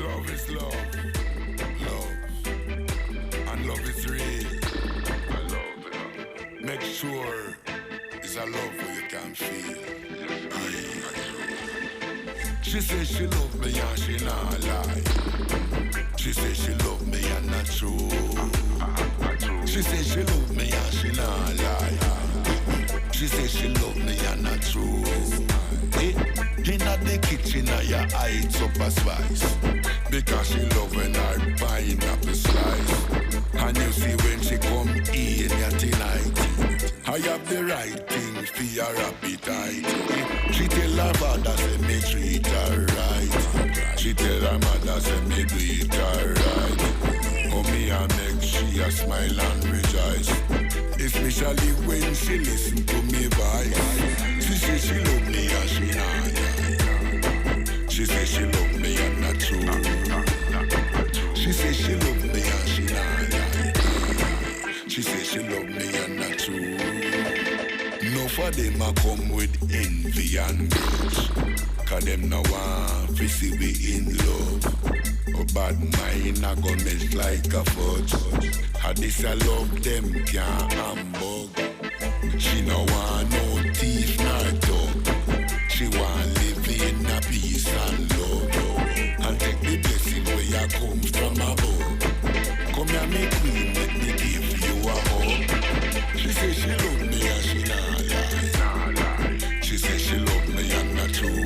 Love is love. And love is real. Make sure it's a love where you can feel. She says she love me and she not lie. She says she love me and not true. She says she love me and she not lie. She says she love me and not true. Inna the kitchen your eyes up a spice. Because she love when I pineapple slice. And you see when she come in here tonight, I have the right thing for your appetite. She tell her father say me treat her right. She tell her mother say me do it her right. Oh me I make she a smile and rejoice. Especially when she listen to me voice. She say she love me and she not. She say she love me and not true. She say she love me and she not. She say she love me and not true. No for them a come with envy and grudge. Cause them no want to see we in love. Oh bad mind a go melt like a fudge. How this a love them can't humbug. She no want no thief nor dog. She want live in a peace and love. And take the blessing where you come from above. Come here me queen, let me give you a hug. She say she love me and she not lie. She say she love me and not true.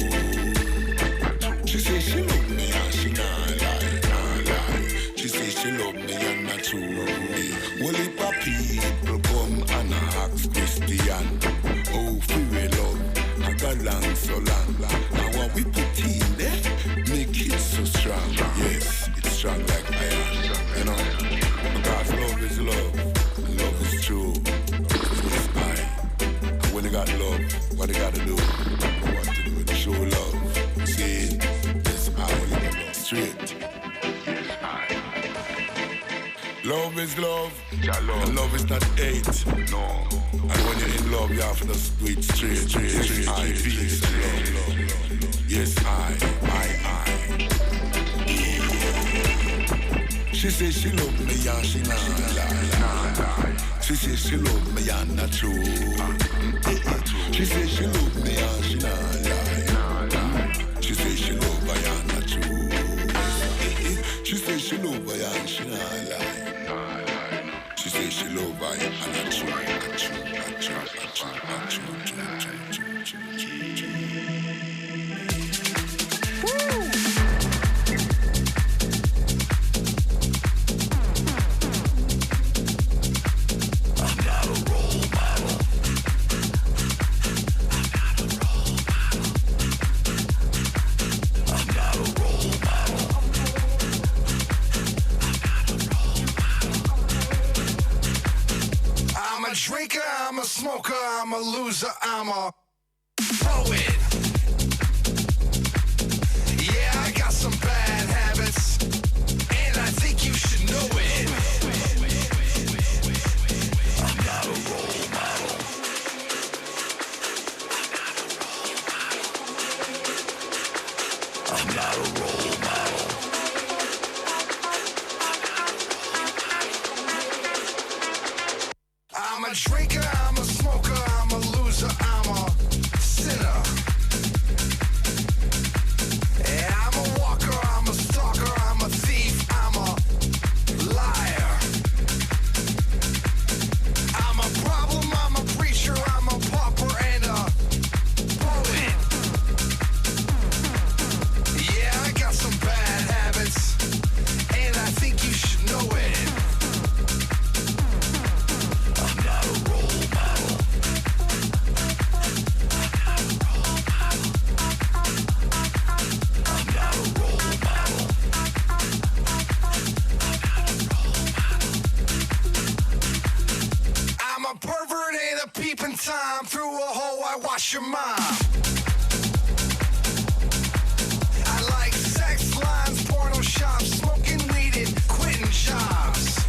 She say she love me and she not lie, not lie. She say she love me and not true. Well if a people come and ask Christian, oh free love, I got long so long. And what we put in there, make it so strong. Yes, it's strong like iron, you know. Because love is love, and love is true. It's I. And when you got love, what you gotta do? What to do? Show love. See, it's I. Straight. Love is love, and love is not hate. No. And when you're in love, you have to do it straight. I feel love. Yes, I. She says she love me and she not lie. She says she love me and not true. She says she love me and she not lie. She says she love me and not true. She says she love me and she not lie. She says she love me and not true. Drinker, I'm a smoker, I'm a loser, I'm a poet. Yeah, I got some bad habits, and I think you should know it. I'm not a role model. I'm not a role model. I'm a drinker, I'm a smoker, I'm a loser, I'm a sinner. Yeah, I'm a walker, I'm a stalker, I'm a thief, I'm a liar. I'm a problem, I'm a preacher, I'm a pauper and a poet. Yeah, I got some bad habits, and I think you should know it. Time through a hole, I wash your mom. I like sex lines, porno shops, smoking weed and quitting jobs.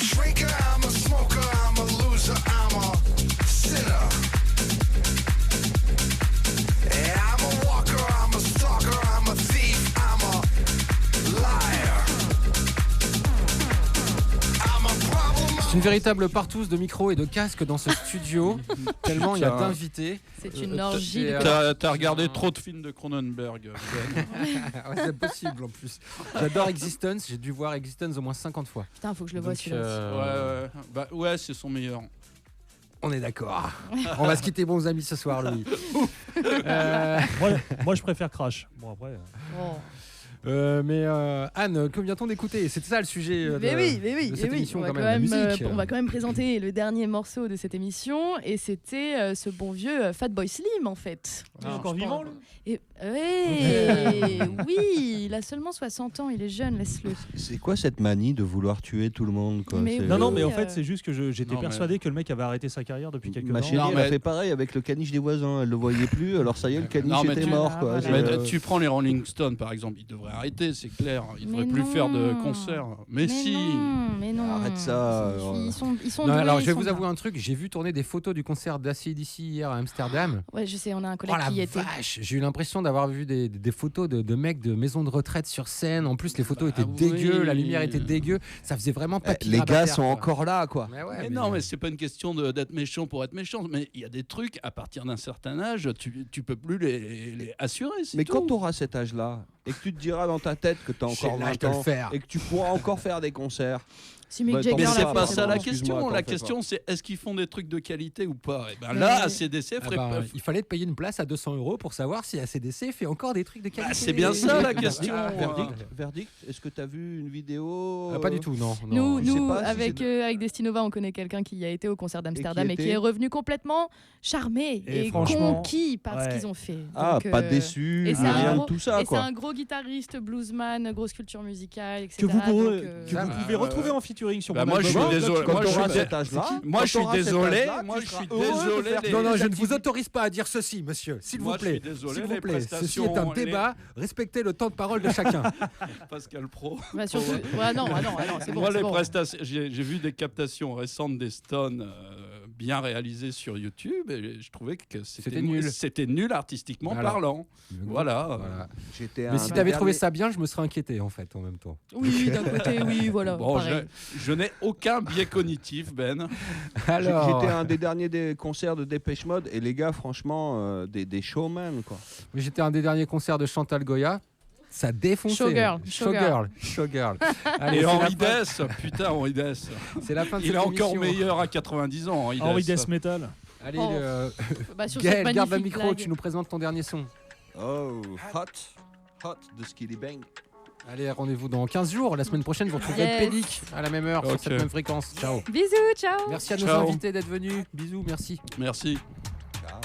a drinker, I'm a smoker, I'm a loser, I'm a sinner. Yeah, I'm a walker, I'm a stalker, I'm a thief, I'm a liar. I'm a problem. C'est une véritable partouze de micros et de casques dans ce studio, tellement il y a d'invités. C'est une orgie. T'as regardé trop de films de Cronenberg. Ouais, c'est possible en plus. J'adore Existence, j'ai dû voir Existence au moins 50 fois. Putain, faut que je le voie celui-là. Ouais. Bah, ouais, c'est son meilleur. On est d'accord. On va se quitter bons amis ce soir, Louis. Moi, je préfère Crash. Bon, après. Mais Anne, que vient-on d'écouter? C'était ça le sujet de cette émission, quand même, la musique. On va quand même présenter le dernier morceau de cette émission, et c'était ce bon vieux Fatboy Slim en fait. Il est encore vivant, lui? Oui, il a seulement 60 ans, il est jeune, laisse-le. C'est quoi cette manie de vouloir tuer tout le monde, quoi? Non, mais en fait, c'est juste que j'étais persuadé que le mec avait arrêté sa carrière depuis quelques Ma temps. chérie, elle a fait pareil avec le caniche des voisins. Elle le voyait plus, alors ça y est, le caniche était mort, quoi. Tu prends les Rolling Stones, par exemple, ils devraient arrêter, c'est clair. Ils devraient plus faire de concerts. Mais si. Mais non. Arrête ça. Ils sont Non, doués, alors je vais ils vous sont avouer un truc, j'ai vu tourner des photos du concert d'ACDC hier à Amsterdam. Ouais, je sais, on a un collègue qui y était. Vache, j'ai eu l'impression d'avoir vu des photos de mecs de maisons de retraite sur scène. En plus, les photos étaient dégueu, la lumière était dégueu. Ça faisait vraiment papier. Les gars sont encore là, quoi. Mais non, mais c'est pas une question d'être méchant pour être méchant. Mais il y a des trucs, à partir d'un certain âge, tu peux plus les assurer. Mais quand tu auras cet âge-là, et que tu te diras dans ta tête que tu as encore 20 ans, et que tu pourras encore faire des concerts. Mais c'est pas ça la question. La question, c'est est-ce qu'ils font des trucs de qualité ou pas? Et ben là, ACDC ferait. Il fallait te payer une place à 200 € pour savoir si ACDC fait encore des trucs de qualité. C'est bien ça la question. Verdict, est-ce que tu as vu une vidéo? Pas du tout, non. Nous avec Destinova, on connaît quelqu'un qui a été au concert d'Amsterdam et qui est revenu complètement charmé et conquis par ce qu'ils ont fait. Donc, pas déçu, rien de tout ça. Et c'est un gros guitariste, bluesman, grosse culture musicale, etc. Que vous pouvez retrouver en featuring sur mon moi je suis désolé. Moi je suis désolé. Non, je ne vous autorise pas à dire ceci, monsieur. S'il vous plaît. Désolé. Ceci est un débat. Respectez le temps de parole de chacun. Pascal Pro. Non, c'est bon. Moi, les prestations, j'ai vu des captations récentes des Stones bien réalisées sur YouTube et je trouvais que c'était nul artistiquement parlant. Voilà. Mais si tu avais trouvé ça bien, je me serais inquiété en fait en même temps. Oui, d'un côté, oui, voilà. Bon, je n'ai aucun biais cognitif, Ben. Alors... J'étais à un des derniers concerts de Dépêche Mode et les gars, franchement, des showmen, quoi. Oui, j'étais à un des derniers concerts de Chantal Goya. Ça défonçait. Showgirl. Allez, et Henri Dess, putain, Henri Dess. C'est la fin de Il est encore meilleur à 90 ans, Henri Dess Metal. Allez, Gaël, garde le micro, tu nous présentes ton dernier son. Oh, Hot de Skilly Bang. Allez, rendez-vous dans 15 jours. La semaine prochaine, vous retrouverez Pédic à la même heure sur cette même fréquence. Ciao. Bisous, ciao. Merci à nos invités d'être venus. Bisous, merci. Merci. Ciao.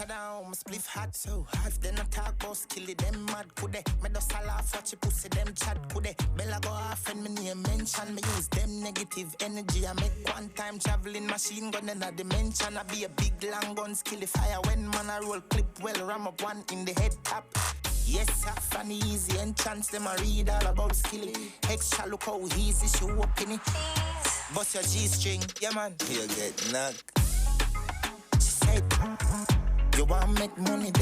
Down, my spliff hot, so hot. Then I talk about skilly, them mad could they? Me just a laugh, watch you pussy, them chat could they? Bella go off and me name mention, me use them negative energy. I make one time traveling machine gun in a dimension. I be a big long gun, skilly fire when man I roll clip well, ram up one in the head top. Yes, half an easy entrance, them I read all about skilly. Extra look how easy she open it. Bust your G-string, yeah man, you get knocked. She said, you want make money.